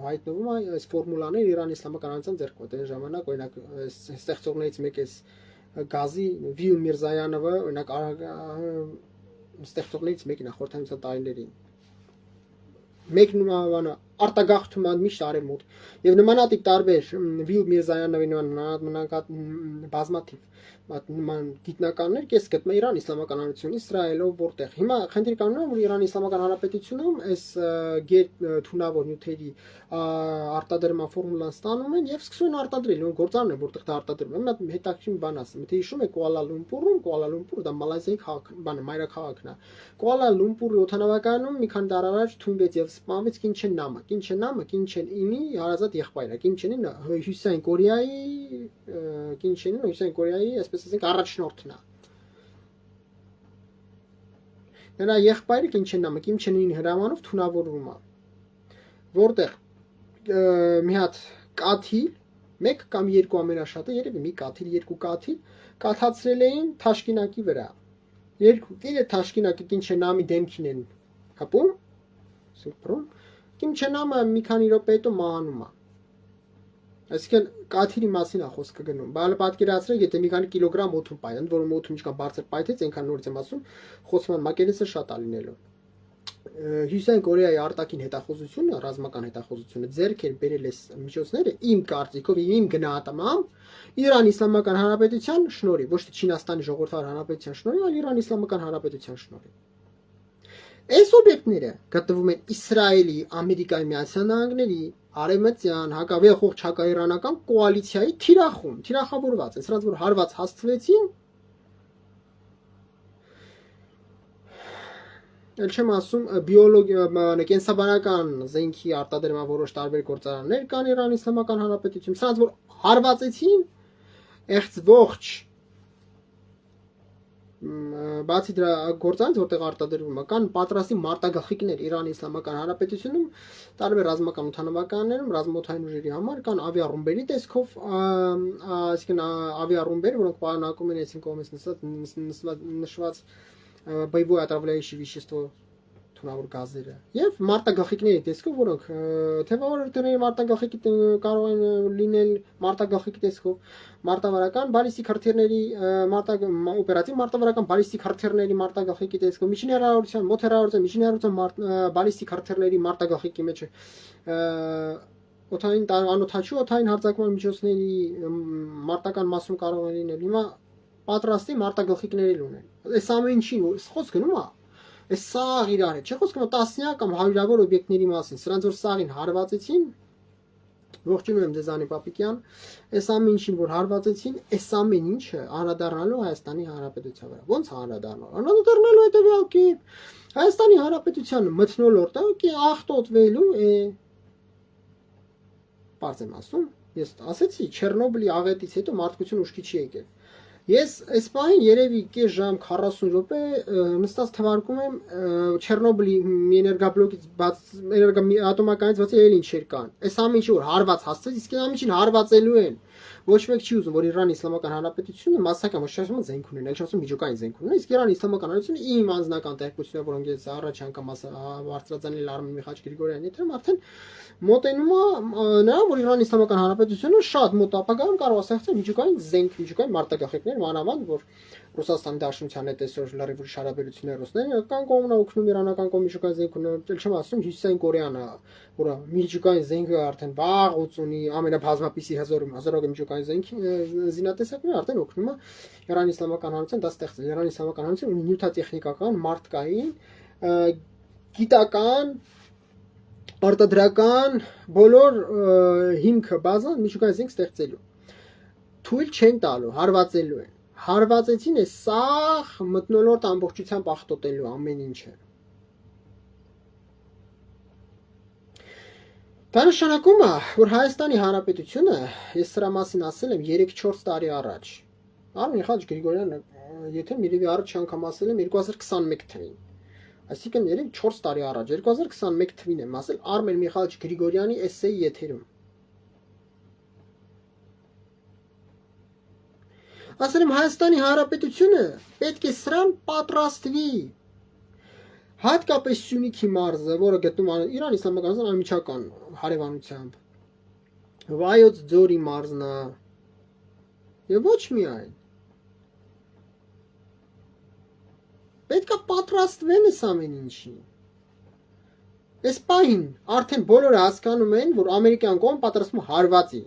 հայտնվում է այս ֆորմուլաներ Իրանի իսլամական հանրության ձեռքում։ Այդ ժամանակ օրինակ ստեղծողներից մեկը գազի Վիլ Միրզայանովը օրինակ ստեղծողներից մեկն է խորհրդային տարիներին։ Մեկն ու արտագաղթում է միշտ արևմուտք եւ նմանատիպ տարբեր Վիլ Միրզայանովի բազմաթիվ նման գիտնականներ կես գտնում Իրան իսլամական հանրություն Իսրայելով որտեղ հիմա խնդիր կա որ Իրանի իսլամական հանրապետությունում այս թունավոր նյութերի արտադրման ֆորմուլան ստանում են եւ սկսում են արտադրել ու գործարն է որտեղ դա արտադրվում է մի հետաքրքիր բան ասեմ թե հիշում եք Կուալա Լումպուր դա մալազիայի քաղաք բանը մայրաքաղաքն է Կուալա Լումպուրի օդանավակայանում մի քանի տարի առաջ թույնվեց եւ սպանվեց Կինչեն Ինի հարազատ եղբայրը Կինչենին Հյուսիսային Կորեայի այսպես ասենք առաջնորդն է նրա եղբայրը Կինչենին հրամանով թունավորվում է որտեղ մի հատ կաթիլ մեկ կամ երկու ամենաշատը երևի մի կաթիլ երկու կաթիլ կաթացրել էին Թաշկինակի վրա երկու կերը Թաշկինակի Կինչենամի դեմքին են հապում սուպրում Կինչենամը մի քանի րոպե հետո մահանում է այսինքն կաթիլի մասին է խոսքը գնում բալը պատկերացրեք եթե մի քանի կիլոգրամ օդում պայթեն որում օդում ինչքան բարձր պայթեց այնքան նորից եմ ասում խոսման մակերեսը շատ է լինելու Հյուսիսային Կորեայի արտաքին հետախուզությունը, ռազմական հետախուզությունը ձեռք էր բերել այս միջոցները իմ կարծիքով եւ իմ գնահատմամբ Իրանի Իսլամական Հանրապետության շնորհիվ, ոչ թե Չինաստանի Ժողովրդավար Հանրապետության շնորհիվ, այլ Իրանի Իսլամական Հանրապետության շնորհիվ։ Այս օբյեկտները գտնվում են Իսրայելի, Ամերիկայի Միացյալ Նահանգների, Արևմտյան, հակավեղող հակաիրանական կոալիցիայի թիրախավորված են, սրանց որ հարված հասցվեցին Էլ չեմ ասում կենսաբանական զենքի արտադրման որոշ տարբեր գործարաններ կան Իրանի Իսլամական Հանրապետությունում, սրանց որ հարվածեցին եղծ ողջ բացի դրա գործանից որտեղ արտադրվում է կան պատրաստի մարտագլխիկներ Իրանի Իսլամական Հանրապետությունում տարբեր ռազմական օդանավականներում ռազմաօդային ուժերի համար կան ավիառումբերի տեսքով այսինքն ավիառումբեր որոնք պարունակում են այսին կողմից նշված боевое отравляющее вещество թունավոր գազերը եւ մարտագլխիկների տեսքով որոնք թեւավորների մարտագլխիկի կարող են լինել մարտագլխիկի տեսքով մարտավարական բալիստիկ հրթիռների օպերատիվ մարտավարական բալիստիկ հրթիռների մարտագլխիկի տեսքով միջին հեռավորության մոտ հեռավորության միջին հեռավորության բալիստիկ հրթիռների մարտագլխիկի մեջ օթային անօթաչու օթային հարձակման միջոցների մարտական մասում կարող են լինել հիմա պատրաստի մարտագլխիկների ունեն այս ամեն ինչին խոսք գնում է այս սաղ իրար է չէ խոսք գնում տասնյակ կամ հարյուրավոր օբյեկտների մասին սրանց որ սաղին հարվածեցին ողջունում եմ ձեզ Անի Պապիկյան այս ամեն ինչին որ հարվածեցին այս ամեն ինչը անդրադառնալու Հայաստանի Հանրապետության վրա ոնց անդրադառնալու հետեւյալ կերպ Հայաստանի Հանրապետության մթնոլորտը ախտոտվելու է բարձ եմ ասում ես ասեցի Չեռնոբիլի աղետից հետո մարդկություն ուշքի չի եկել Ես այս պահին երևի կես ժամ 40 րոպե նստած թվարկում եմ Չեռնոբիլի էներգաբլոկից բաց ատոմականից բացի էլ ինչեր կան։ Այս ամեն ինչը որ հարված հասցրեց, իսկ ամեն ինչին հարվածելու են։ Ոչ մեկ չի ուզում որ Իրանի Իսլամական Հանրապետությունը մասսական ոչ շարժման զենք ունենա, այլ շարժման միջուկային զենք ունենա, իսկ Իրանի Իսլամական Հանրապետությունը իմ անձնական տեղեկությունները, որոնք ես առաջ անգամ բարձրացանել Արմեն Միխաիլ Գրիգորյանի հետ, արդեն մոտենում է նրան, որ Իրանի Իսլամական Հանրապետությունը շատ մոտ ապագայում կարող է ստեղծել միջուկային զենք, միջուկային մարտագաղթիկներ, մանավանդ որ Ռուսաստանի Դաշնության հետ այսօր լրիվ ուրիշ հարաբերություններ ռուսները կան կողմն օգնում իրանական կողմի միջուկային զենք ունենալ, չեմ ասում Հյուսիսային Կորեանը, որը միջուկային զենքը արդեն վաղուց ունի ամենաբազմապիսի հազարավոր միջուկային զենքի զինատեսակներ արդեն օգնում է Իրանի Իսլամական Հանրության դա ստեղծել։ Իրանի Իսլամական Հանրությունը ունի նյութատեխնիկական, մարդկային, գիտական արտադրական բոլոր հիմքը բազան միջուկային զենք ստեղծելու թույլ չեն տալու հարվածելու են հարվածեցին է սաղ մթնոլորտ ամբողջությամբ ախտոտելու ամեն ինչը դա նշանակում է որ Հայաստանի Հանրապետությունը ես սրա մասին ասել եմ 3-4 տարի առաջ Արմեն Միխաիլ Գրիգորյանը եթե միրևի առաջ անգամ ասել եմ 2021 թվականին Այսինքն երեք 4 տարի առաջ 2021 թվին եմ ասել Արմեն Միխայելիչ Գրիգորյանի էսսեի եթերում։ Ասել եմ Հայաստանի Հանրապետությունը պետք է սրան պատրաստվի։ Հատկապես Սյունիքի մարզը, որը գտնվում է Իրան Իսլամական անմիջական հարևանությամբ, Վայոց ձորի մարզն է, եւ ոչ միայն։ Պետք է պատրաստվեն այս ամեն ինչին։ Այս պահին արդեն բոլորը հասկանում են, որ ամերիկյան կողմը պատրաստվում հարվածի։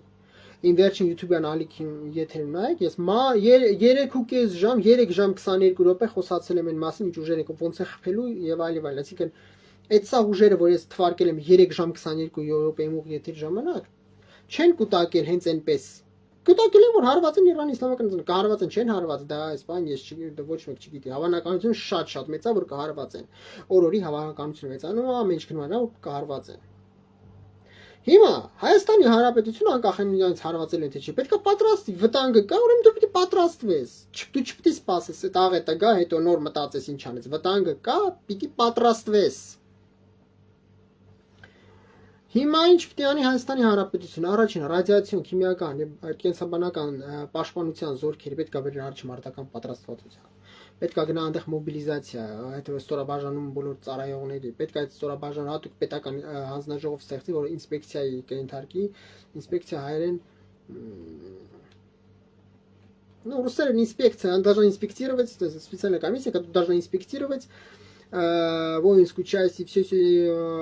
Իմ վերջին YouTube-յան ալիքին եթերում նայեք, ես 3.5 ժամ, 3 ժամ 22 րոպե խոսացել եմ այն մասին, ինչ ուժեր եք ոնց է խփելու եւ այլ եւ այլ։ Այսինքն այդ սա ուժերը, որ ես թվարկել եմ 3 ժամ 22 րոպեի մուղ եթեր ժամանակ, չեն կուտակել հենց այնպես։ Կուտակել են, որ հարված են Իրանի իսլամական կհարված են, չեն հարված, դա այս բան ես ոչ մեկ չգիտի։ Հավանականությունը շատ մեծ է, որ կհարված են։ Օրորի հավանականությունը մեծանում է, ամեն ինչ գնում է, որ կհարված են։ Հիմա Հայաստանի Հանրապետությունը անկախ նրանից հարվածել են թե չէ, պետք է պատրաստվի, վտանգը կա, ուրեմն դու պիտի պատրաստվես։ Դու չպիտի սպասես, այդ աղետը գա, հետո նոր մտածես ինչ անես։ Վտանգը կա, պիտի պատրաստվես։ Հիմա ինչ պիտի անի Հայաստանի Հանրապետությունը, առաջին ռադիացիոն, քիմիական եւ կենսաբանական պաշտպանության զորքերը պետք է բերեն առաջ մարտական պատրաստվածության։ Պետք է գնա այնտեղ մոբիլիզացիա, այդ ստորաբաժանում բոլոր ծառայողների, պետք է այդ ստորաբաժանը հատուկ պետական հանձնաժողով ստեղծի, որ ինսպեկցիայի կենթարկի, ինսպեկցիա հայերեն ну, русская инспекция, она должна инспектировать, специальная комиссия, которая должна инспектировать воинскую часть и все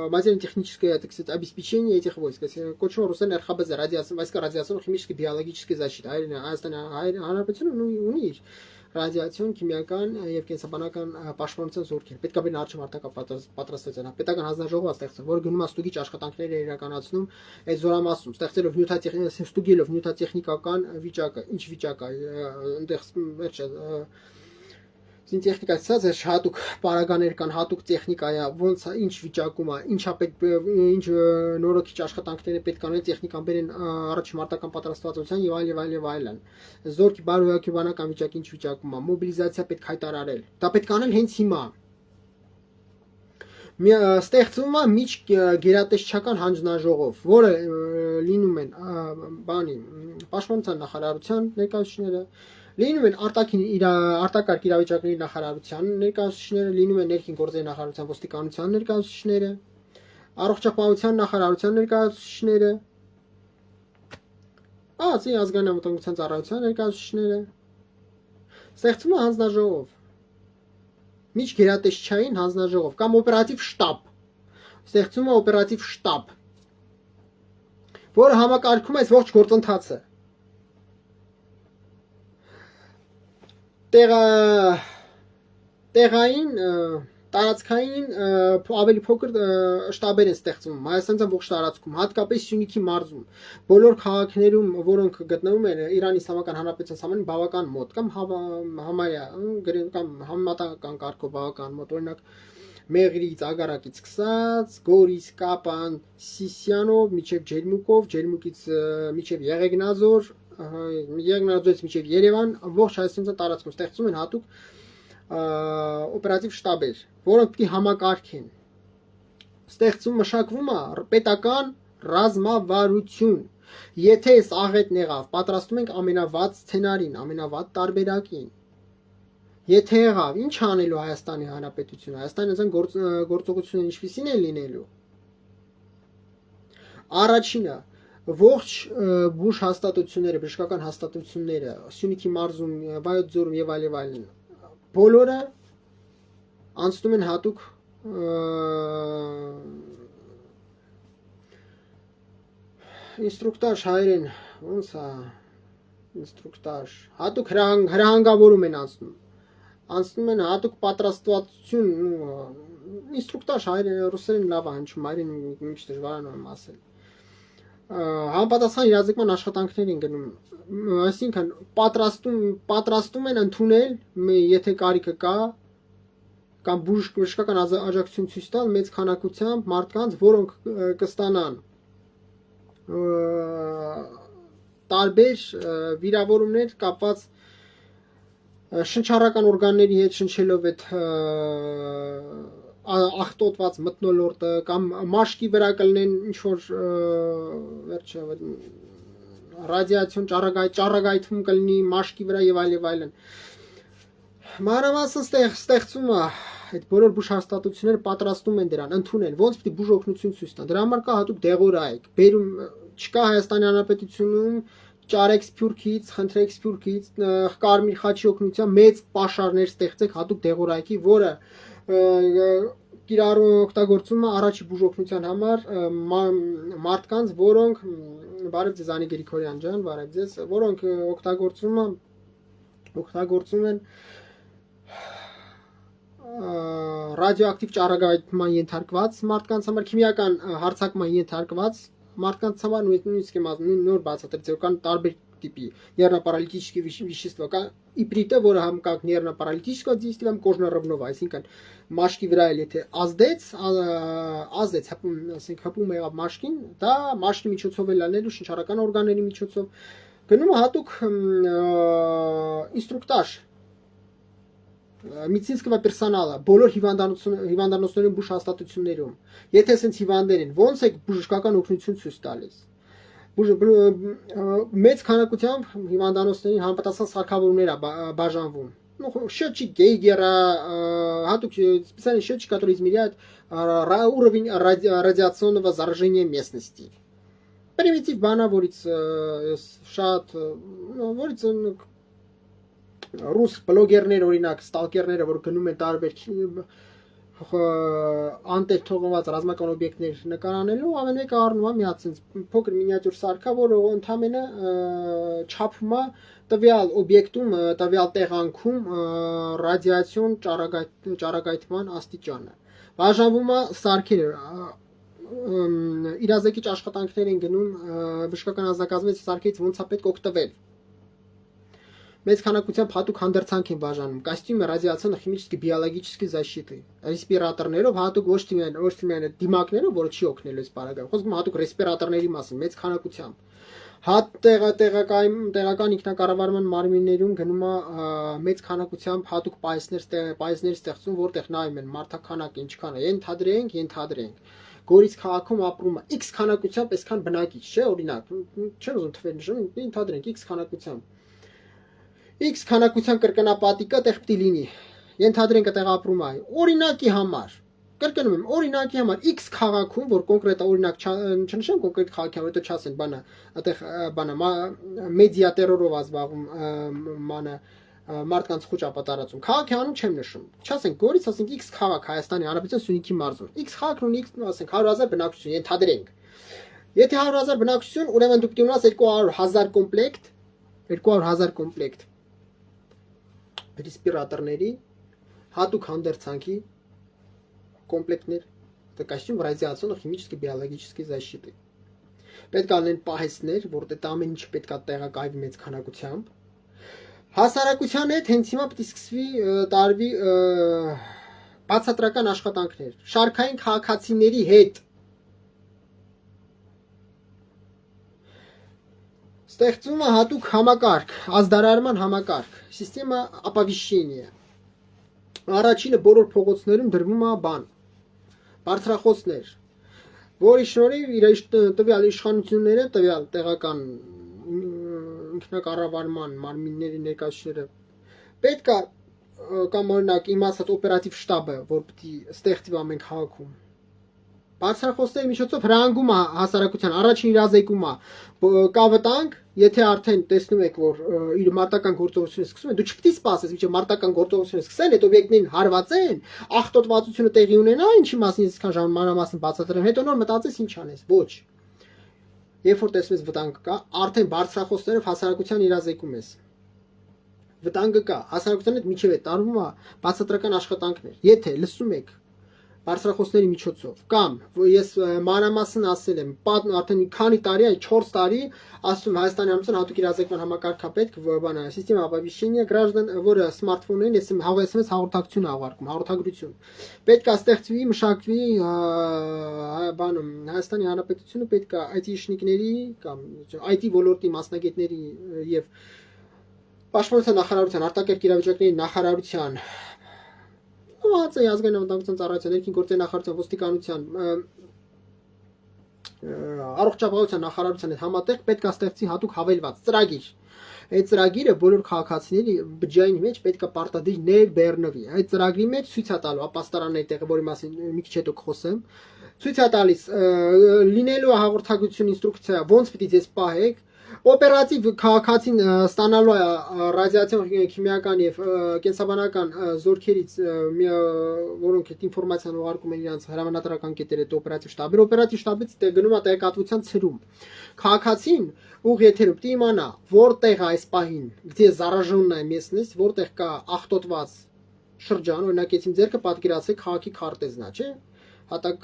материально-техническое, так сказать, обеспечение этих войск. Кочо Русен РХБЗ, войска радиационно-химической, биологической защиты. Ну, у них ռադիացիոն, քիմիական եւ կենսաբանական պաշտպանության զորքեր։ Պետք է բերեն արժի մարտական պատրաստվածության։ Պետական հանձնաժողով է ստեղծել, որը գնում է ստուգիչ աշխատանքներ է իրականացնում այդ զորամասում, ստեղծելով ստուգելով նյութատեխնիկական վիճակը, ինչ վիճակ է, այնտեղ տեխնիկա ցած է հատուկ պարագաներ կան, հատուկ տեխնիկա է, ոնց է, ինչ վիճակում է, ինչա պետք, ինչ նորոգիչ աշխատանքներ է պետք անել, տեխնիկան բերեն առաջ մարտական պատրաստվածության եւ այլ եւ այլ եւ այլն։ Զորքի բարոյական վիճակի ինչ վիճակում է, մոբիլիզացիա պետք հայտարարել։ Դա պետք անել հենց հիմա։ Ստեղծվում է միջ գերատեսչական հանձնաժողով, որը լինում են բանի պաշտպանության նախարարության ներկայացուցիչները, լինում են արտակարգ իրավիճակների նախարարության ներկայացուցիչները, լինում են ներքին գործերի նախարարության ոստիկանության ներկայացուցիչները, առողջապահության նախարարության ներկայացուցիչները, Ահա ազգային անվտանգության ծառայության ներկայացուցիչները, ստեղծվում է հանձնաժողով, միջ գերատեսչային հանձնաժողով կամ օպերատիվ շտաբ, ստեղծվում է օպերատիվ շտաբ, որը համակարգում է այս ողջ գործընթացը։ Տեղային տարածքային ավելի փոքր շտաբեր են ստեղծվում Հայաստանյան ողջ տարածքում, հատկապես Սյունիքի մարզում, բոլոր քաղաքներում, որոնք գտնվում են Իրանի Իսլամական Հանրապետության համանուն բավական մոտ կամ համարյա կամ համեմատական կարգով բավական մոտ, օրինակ Մեղրից, Ագարակից սկսած, Գորից, Կապան, Սիսյանով, միջև Ջերմուկով, Ջերմուկից միջև Եղեգնաձոր, Եղեգնաձորից միջև Երևան, ողջ Հայաստանյան տարածքում ստեղծում են հատուկ օպերատիվ շտաբեր, որոնք պիտի համակարգեն։ Ստեղծում մշակվում է պետական ռազմավարություն։ Եթե այս աղետն եղավ, պատրաստում ենք ամենավատ սցենարին, ամենավատ տարբերակին։ Եթե եղավ, ինչ անելու Հայաստանի Հանրապետությունը, Հայաստանյան գործողությունները ինչպիսին են լինելու։ Առաջինը, ողջ բուժ հաստատությունները, բժշկական հաստատությունները, Սյունիքի մարզում, Վայոց ձորում եւ այլն, բոլորը անցնում են հատուկ ինստրուկտաժ հայերեն, ոնց է ինստրուկտաժ, հատուկ հրահանգավորում են անցնում են հատուկ պատրաստվածություն, ինստրուկտաժ հայերեն ռուսերեն լավ է հնչում, հայերեն մի քիչ դժվար է ասել։ Համապատասխան իրազեկման աշխատանքներ են գնում, այսինքն պատրաստում են ընդունել, եթե կարիքը կա, կամ բժշկական աջակցություն ցույց տալ մեծ քանակությամբ մարդկանց, որոնք կստանան տարբեր վիրավորումներ կապված շնչառական օրգանների հետ, շնչելով այդ ախտոտված մթնոլորտը կամ մաշկի վրա կլինեն ինչ որ վերջը ռադիացիոն ճառագայթում կլինի մաշկի վրա եւ այլն։ Մանրամասն ստեղծում է այդ բոլոր բուժհաստատությունները պատրաստում են դրան, ընդունել, ոնց պիտի բուժօգնություն ցույց տան։ Դրա համար կա հատուկ դեղորայք, բերում չկա Հայաստանի Հանրապետությունում ճարեք Սփյուռքից, խնդրեք Սփյուռքից, Կարմիր խաչի օգնությամբ մեծ պաշարներ ստեղծեք հատուկ դեղորայքի, որը կիրառում օգտագործում է առաջի բուժօգնության համար մարդկանց, որոնք բարև ձեզ Անի Գրիգորյան ջան, բարև ձեզ, որոնք օգտագործում են ռադիոակտիվ ճառագայթման ենթարկված մարդկանց համար, քիմիական հարձակման ենթարկված մարդկանց համար նույնիսկ նոր բացատրեցի, կան տարբեր տիպի нервно-паралитические вещества, կա իպրիտը, որը համ կա нервно-паралитическое действие, համ կожно-рывное, այսինքն մաշկի վրա էլ եթե ազդեց, ասենք հպում եղավ մաշկին, դա մաշկի միջոցով էլ անելու շնչառական օրգանների միջոցով գնում հատուկ ինստրուկտաժ медицинского персонала, բոլոր հիվանդանոցներում բուժհաստատություններում, եթե ասենց հիվանդներ են, ոնց է բժշկական օգնություն ցույց տալիս։ Մեծ քանակությամբ հիվանդանոցներին համապատասխան սարքավորումներ է բաժանվում։ Счетчик Гейгера, հատուկ специальный счетчик, который измеряет уровень радиационного заражения местности. Примитив բանա, որից շատ որից ռուս բլոգերներ օրինակ ստալկերները, որ գնում են տարբեր անտեր թողնված ռազմական օբյեկտներ նկարանելու, ամեն մեկը առնում է մի հատ փոքր մինիատյուր սարքա, որը ընդամենը չափում է տվյալ օբյեկտում, տվյալ տեղանքում ռադիացիոն ճառագայթման աստիճանը։ Բաժանվում է սարքերը, իրազեկիչ աշխատանքներ են գնում բժշկական ազնագազմից սարքերից ոնց է պետք օգտվել։ Մեծ քանակությամբ հատուկ հանդերձանք են բաժանում, կոստյումը ռադիացիոնно-химической биологической защиты, ռեսպիրատորներով, հատուկ ոչ թե միայն դիմակներով, որը չի օգնելու այս բaragam, խոսքում հատուկ ռեսպիրատորների մասին, մեծ քանակությամբ։ Տեղական ինքնակառավարման մարմիններում գնում է մեծ քանակությամբ հատուկ պայեսներ ստեղծում, որտեղ նայում են մարդաքանակը ինչքան է, ենթադրենք Գորիս քաղաքում ապրում է X քանակությամբ, այսքան բնակիչ, չէ, օրինակ, չեմ ուզում թվեր նշում, ենթադրենք X քանակությամբ X քանակության կրկնապատիկը տեղ պիտի լինի։ Ենթադրենք այդտեղ ապրում է։ Օրինակի համար, կրկնում եմ, օրինակի համար X քաղաքում, որ կոնկրետ օրինակ չնշեմ կոնկրետ քաղաքի համար, հետո չասեն բանը, այդտեղ բանը մեդիա տերորով ազբաղում մանը մարդկանց խոճ ապատարածում։ Քաղաքի անուն չեմ նշում։ Չասենք Գորիս, ասենք X քաղաք Հայաստանի Հանրապետության Սյունիքի մարզում։ X քաղաքն ունի ասենք 100,000 բնակչություն, ենթադրենք։ Եթե 100,000 բնակչություն, ուրեմն դու պիտի ունենաս 200,000 կոմպլեկտ ռեսպիրատորների, հատուկ հանդերձանքի կոմպլեկտներ, это костюм радиационно-химической биологической защиты։ Պետք է անեն պահեսներ, որտեղ ամեն ինչ պետք է տեղակայվի մեծ քանակությամբ։ Հասարակության հետ հենց հիմա պետք է սկսվի տարվի բացատրական աշխատանքներ, շարքային քաղաքացիների հետ ստեղծում է հատուկ համակարգ, ազդարարման համակարգ, սիստեմա оповещения։ Առաջինը բոլոր փողոցներում դրվում է բան, բարձրախոսներ, որի շնորհիվ իր տվյալ իշխանությունները, տվյալ տեղական ինքնակառավարման մարմինների ներկայացուցիչները պետք է կամ օրինակ իմ ասած օպերատիվ շտաբը, որ պիտի ստեղծվի ամեն քաղաքում բարձրախոսների միջոցով հրահանգում է հասարակության, առաջին իրազեկում է կա վտանգ, եթե արդեն տեսնում եք, որ իր մարտական գործողությունը սկսում է, դու չպետք է սպասես, մինչև մարտական գործողությունը սկսեն, այդ օբյեկտներին հարվածեն, ախտոտվածությունը տեղի ունենա, ինչի մասին ես այսքան ժամանակ բացատրեմ, հետո նոր մտածես ինչ անես, ոչ։ Երբ որ տեսնես վտանգ կա, արդեն բարձրախոսներով հասարակության իրազեկում ես։ Վտանգը կա, հասարակության հետ միջև է տարվում է բացատրական աշխատանքներ։ Եթե լսում եք բարձրախոսների միջոցով կամ ես մանրամասն ասել եմ, արդեն քանի տարի, 4 տարի ասում Հայաստանի Հանրապետության հատուկ իրազեկման համակարգա պետք, բանը, սիստեմա оповещения граждан, որը սմարթֆոնային ես SMS հաղորդակցություն աղարկում, հաղորդագրություն։ Պետք է ստեղծվի, մշակվի բանը Հայաստանի Հանրապետությունը պետք է IT-շնիկների կամ IT ոլորտի մասնագետների եւ Պաշտպանության նախարարության, արտակարգ իրավիճակների նախարարության ՄԱԾ-ի ազգային անվտանգության ծառայության, ներքին գործերի նախարարության, ոստիկանության, առողջապահության նախարարության հետ համատեղ պետք է ստեղծի հատուկ հավելված ծրագիր։ Այդ ծրագիրը բոլոր քաղաքացիների բջջային մեջ պետք է պարտադիր ներբեռնվի։ Այդ ծրագրի մեջ ցույց է տալու ապաստարանների տեղը, որի մասին մի քիչ հետո կխոսեմ, ցույց է տալիս լինելու հաղորդակցություն ինստրուկցիա, ոնց պիտի ձեզ պահեք, օպերատիվ քաղաքացին ստանալու է ռադիացիոն, քիմիական եւ կենսաբանական զորքերից, որոնք այդ ինֆորմացիան ուղարկում են իրենց հրամանատարական կետերը, օպերատիվ շտաբը, օպերատիվ շտաբից գնում է տեղեկատվության ցրում։ Քաղաքացին ուղ եթերում պիտի իմանա, որտեղ է այս պահին, где зараженная местность, որտեղ կա աղտոտված շրջան, օրինակ եթե ձերքը պատկերացեք քաղաքի քարտեզն է, չէ՞։ Հատակ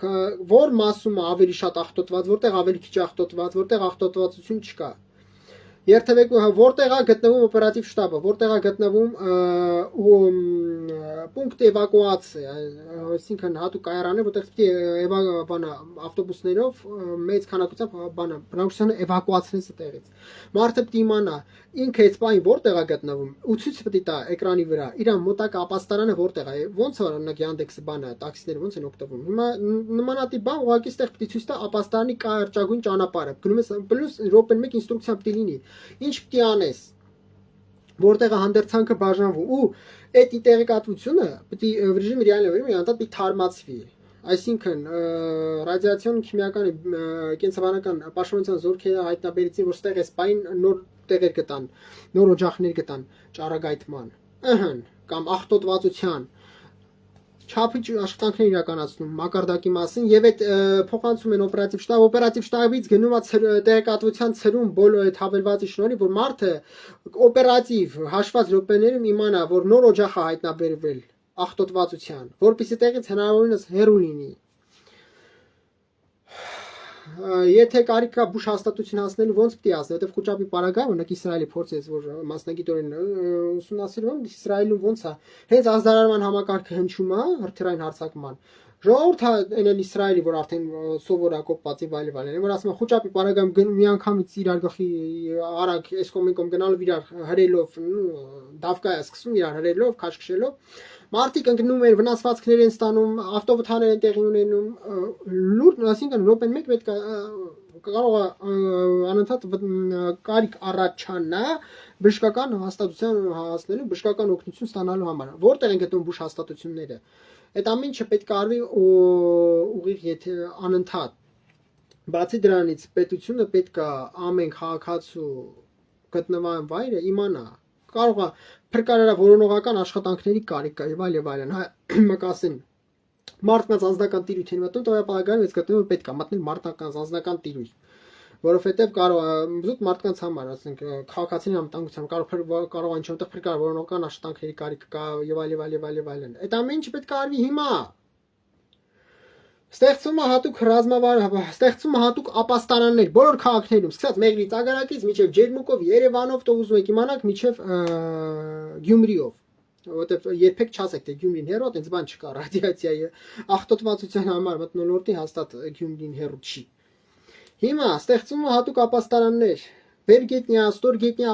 որ մասում ավելի շատ աղտոտված, որտեղ ավելի քիչ աղտոտված, որտեղ աղտոտվածություն չկա։ Երթևեկու որտեղ է գտնվում օպերատիվ շտաբը, որտեղ է գտնվում պունկտ էվակուացիա, այսինքն հատուկ կայարանը, որտեղ պիտի ավտոբուսներով մեծ քանակությամբ բնակչությանը էվակուացնես տեղից։ Մարդը պիտի իմանա ինքը այս բանը որտեղ է գտնվում, ու ցույց պիտի տա էկրանի վրա, իր մոտակա ապաստարանը որտեղ է, ոնց է օրինակ Yandex-ը բանը, տաքսիները ոնց են օգտվում։ Հիմա նմանատիպ բան ուղղակի ստեղ պիտի ցույց տա ապաստարանի կարճագույն ճանապարհը։ Գնում ես պլյուս րոպեն մեկ ինստրուկցիա պիտի լինի։ Ինչ պիտի անես, որտեղ է հանդերձանքը բաժանվում, ու այդ տեղեկատվությունը պիտի ռեժիմի ռեալիայում իրանտատ պիտի թարմացվի։ Այսինքն ռադիացիոն, քիմիական, կենսաբանական պաշտպանության զորքերը հայտնաբերեցին, որ ստեղ էս բային նոր տեղեր գտան, նոր օջախներ գտան ճառագայթման, կամ աղտոտվածության չափի աշխատանքներ իրականացնում մակարդակի մասին եւ այդ փոխանցում են օպերատիվ շտաբից գնում է տեղեկատվության ցրում բոլոր այդ հավելվածի շնորհիվ, որ մարդը օպերատիվ հաշված րոպեներում իմանա, որ նոր օջախ է հայտնաբերվել աղտոտվածության, որպեսզի տեղից հնարավորինս հեռու լինի։ Եթե կարիք կա բուժ հաստատություն հասնելու, ոնց պիտի ասնի, որտեղ Խուճապի պարագայում, օրինակ Իսրայելի փորձեց, որ մասնագիտորեն ուսումնասիրում, Իսրայելում ոնց է, հենց ազդարարման համակարգը հնչում է հրթիռային հարձակման։ Ժողովուրդը այնել Իսրայելի, որ արդեն սովոր է կոպված եւ այլն, որ ասում են Խուճապի պարագայում մի անգամից իրար գլխի արագ այս կողմեն գնալով իրար հրելով, դավկա է սկսում իրար հրելով, քաշքշելով։ Մարդիկ ընկնում են, վնասվածքներ են ստանում, ավտովթարներ են տեղի ունենում, լուրջ, այսինքն րոպեն մեկ պետք է կարող է անընդհատ կարիք առաջանա բժշկական հաստատության հասնելու, բժշկական օգնություն ստանալու համար։ Որտեղ են գտնվում բուժ հաստատությունները։ Այդ ամեն ինչը պետք է արվի ուղիղ եթե անընդհատ։ Բացի դրանից պետությունը պետք է ամեն քաղաքացու գտնվան վայրը իմանա։ Կարող է փրկարարը որոնողական աշխատանքների կարիք կա եւ այլն, մկասին մարդկանց անձնական տիրույթ են մտնում, տվյալապահական ես գտնում որ պետք է մտնել մարդկանց անձնական տիրույթ, որովհետեւ կարող է զուտ մարդկանց համար, ասենք քաղաքացիների անվտանգության կարող է ինչ-որ տեղ փրկարար որոնողական աշխատանքների կարիք կա եւ այլն։ Այդ ամեն ինչը պետք է արվի հիմա։ Ստեղծում է հատուկ ապաստարաններ բոլոր քաղաքներում, սկսած Մեղրից, Ագարակից, մինչև Ջերմուկով, Երևանով, տո ուզում եք իմանաք, մինչև Գյումրիով, որովհետև երբեք չասեք, թե Գյումրին հեռու է, տենց բան չկա, ռադիացիայի աղտոտվածության համար մթնոլորտի հաստատ Գյումրին հեռու չի։ Հիմա ստեղծում է հատուկ ապաստարաններ, վերգետնյա, ստորգետնյա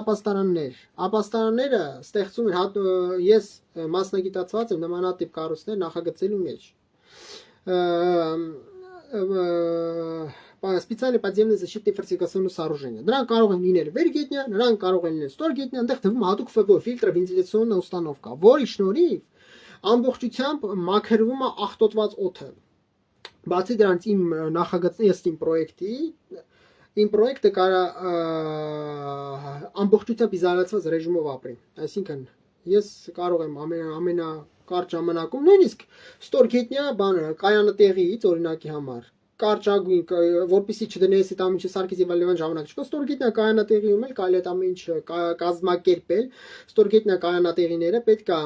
ապաստարանները ստեղծում են, ես մասնագիտացված եմ նմանատիպ կառույցներ նախագծելու մեջ։ Специальные подземные защитные фортификационные сооружения. Նրանք կարող են լինել վերգետնյա, նրանք կարող են լինել ստորգետնյա, այնտեղ դվում հատուկ ՖՈ ֆիլտրավենտիլյացիոնная установка, որի շնորհիվ ամբողջությամբ մաքրվում է աղտոտված օդը։ Բացի դրանից իմ նախագծի իմ պրոյեկտը կարա ամբողջությամբ իզոլացված ռեժիմով ապրի։ Այսինքն ես կարող եմ ամենակարճ ժամանակում նույնիսկ ստորգետնյա բանը կայանը տեղից օրինակի համար կարճագույն, որպեսզի չդնես այդ ամեն ինչը սարքից եւ այլն ժամանակ չկա, ստորգետնյա կայանատեղիում էլ կարելի է այդ ամեն ինչը կազմակերպել։ Ստորգետնյա կայանատեղիները պետք է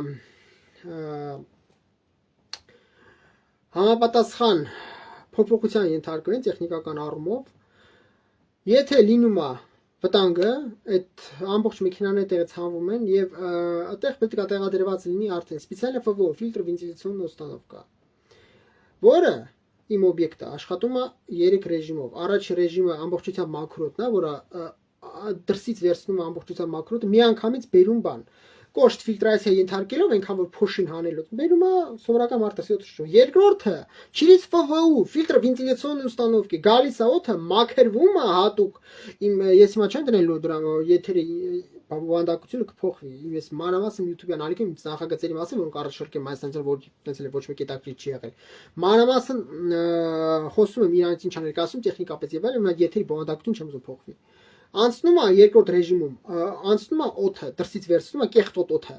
համապատասխան փոփոխության ենթարկվեն տեխնիկական առումով։ Եթե լինում է վտանգը, այդ ամբողջ մեքենաները տեղից հանվում են եւ այդտեղ պետք է տեղադրված լինի արդեն սպეციальный ՖՈ ֆիլտրավենտիլյացիոնная установка, որը իմ օբյեկտը աշխատում է 3 ռեժիմով։ Առաջին ռեժիմը ամբողջությամբ մաքրոտն է, որը դրսից վերցնում է ամբողջությամբ մաքրոտը, միանգամից բերում բան, կոշտ ֆիլտրացիա ենթարկելով այնքան որ փոշին հանելով բերում է սովորական մարդը 7 երկրորդը через ФВУ фильтр вентиляционной установки գալիս է օդը մաքրվում է հատուկ իմ ես հիմա չեմ դնելու դրան եթերի բովանդակությունը կփոխվի ես մանրամասն YouTube-յան ալիքեմ նախագծերի մասին որոնք առաջարկեմ այսինքն որ տենց էլ ոչ մեկ հետաքրքիր չի եղել մանրամասն խոսում եմ իրանից ինչ ներկայացում տեխնիկապես եւ այլն եթերի բովանդակություն չեմ ուզում փոխվի անցնում է երկրորդ ռեժիմում անցնում է օդը դրսից վերցնում է կեղտոտ օդը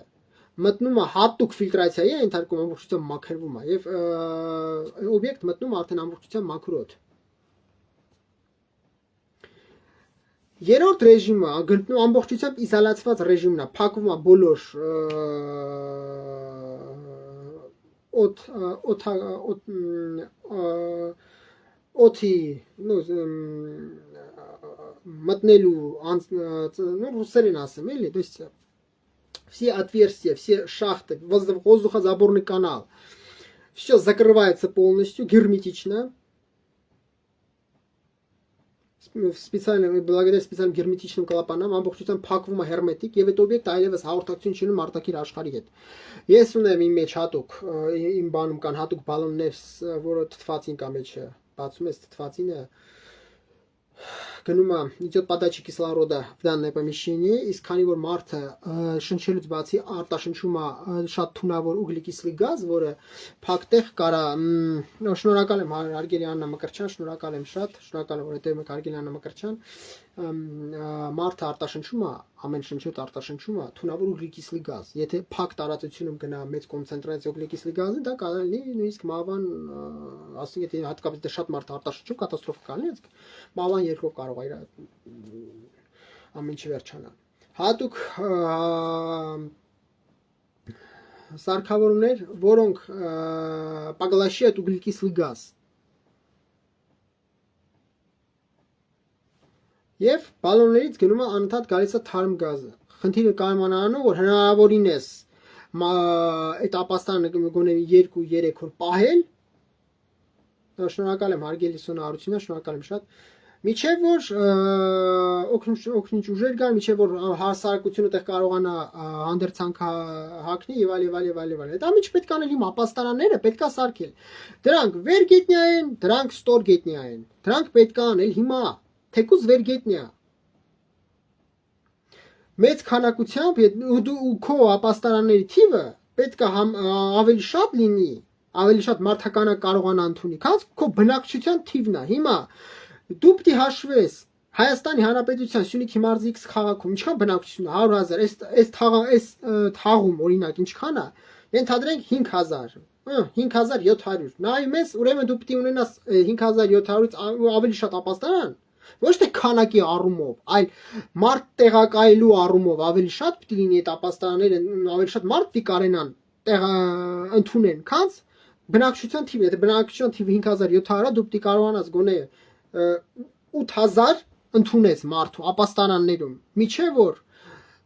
մտնում է հատուկ ֆիլտրացիայի ենթարկում ամբողջությամբ մաքրվում է եւ օբյեկտ մտնում է արդեն ամբողջությամբ մաքուր օդ Երրորդ ռեժիմը գտնվում ամբողջությամբ իզոլացված ռեժիմն է, փակվում է բոլոր օդի մտնելու ռուսերեն ասեմ, էլի, то есть все отверстия, все шахты, воздухозаборный канал, все закрывается полностью, герметично. Благодаря специальным герметичным клапанам ամբողջությամբ փակվում է հերմետիկ եւ այդ օբյեկտը այլևս հաղորդակցություն չի ունում արտաքին աշխարհի հետ։ Ես ունեմ իմ մեջ հատուկ իմ բանում կան հատուկ բալոններ, որը թթվածին կա մեջը, բացում ես թթվածինը գնում է идет подача кислорода в данное помещение, իսկ քանի որ մարդը շնչելուց բացի արտաշնչում է շատ թունավոր ուգլեկիսլի գազ, որը փակտեղ կարա շնորհակալ եմ Հարգելի Աննա Մկրտչյան, շնորհակալ եմ շատ, շնորհակալ եմ որ հետևում եք Հարգելի Աննա Մկրտչյան, մարդը արտաշնչում է, ամեն շնչոտ արտաշնչում է թունավոր ուգլեկիսլի գազ, եթե փակ տարածությունում գնա մեծ կոնցենտրացիա ուգլեկիսլի գազի, դա կարող է նույնիսկ մահվան, ասենք եթե հատկապես դե շատ մարդ արտաշնչում կատաստրոֆա կլինի, իսկ մահվան երկրով կարող է ամեն ինչի վերջանա։ Հատուկ սարքավորումներ, որոնք поглощают углекислый газ Եվ բալոններից գնում է անընդհատ գալիս է թարմ գազը։ Խնդիրը կայմանանում, որ հնարավորինս այդ ապաստանը գոնե 2-3 օր պահել։ Շնորհակալ եմ Հարգելի Սոնա Արությունյան, շնորհակալ եմ շատ։ Միջև որ օգնիչ ուժեր կան, միջև որ հասարակությունը տեղ կարողանա հանդերձանք հագնի եւ այլ եւ այլ եւ այլ եւ այլ։ Դա ինչ պետք է անել հիմա ապաստարանները պետք է սարքել։ Դրանք վերգետնյա են, դրանք ստորգետնյա են։ Դրանք պետք է անել հիմա Թեկուզ վերգետնյա մեծ քանակությամբ ու քո ապաստարանների թիվը պետք է ավելի շատ լինի, ավելի շատ մարդականը կարողանա ընդունի, քան քո բնակչության թիվն է։ Հիմա դու պիտի հաշվես Հայաստանի Հանրապետության Սյունիքի մարզի X քաղաքում ինչքան բնակչություն է 100,000, այս թաղում օրինակ ինչքան է, ենթադրենք 5,000, 5,700։ Նայում ես, ուրեմն դու պիտի ունենաս 5,700-ից ավելի շատ ապաստարան Ոչ թե քանակի առումով, այլ մարդ տեղակայելու առումով ավելի շատ պիտի լինի այդ ապաստարանները, ավելի շատ մարդ պիտի կարենան ընդունեն, քան բնակչության թիվը, եթե բնակչության թիվը 5,700-ը, դու պիտի կարողանաս գոնե 8,000 ընդունես մարդու ապաստարաններում, միջև որ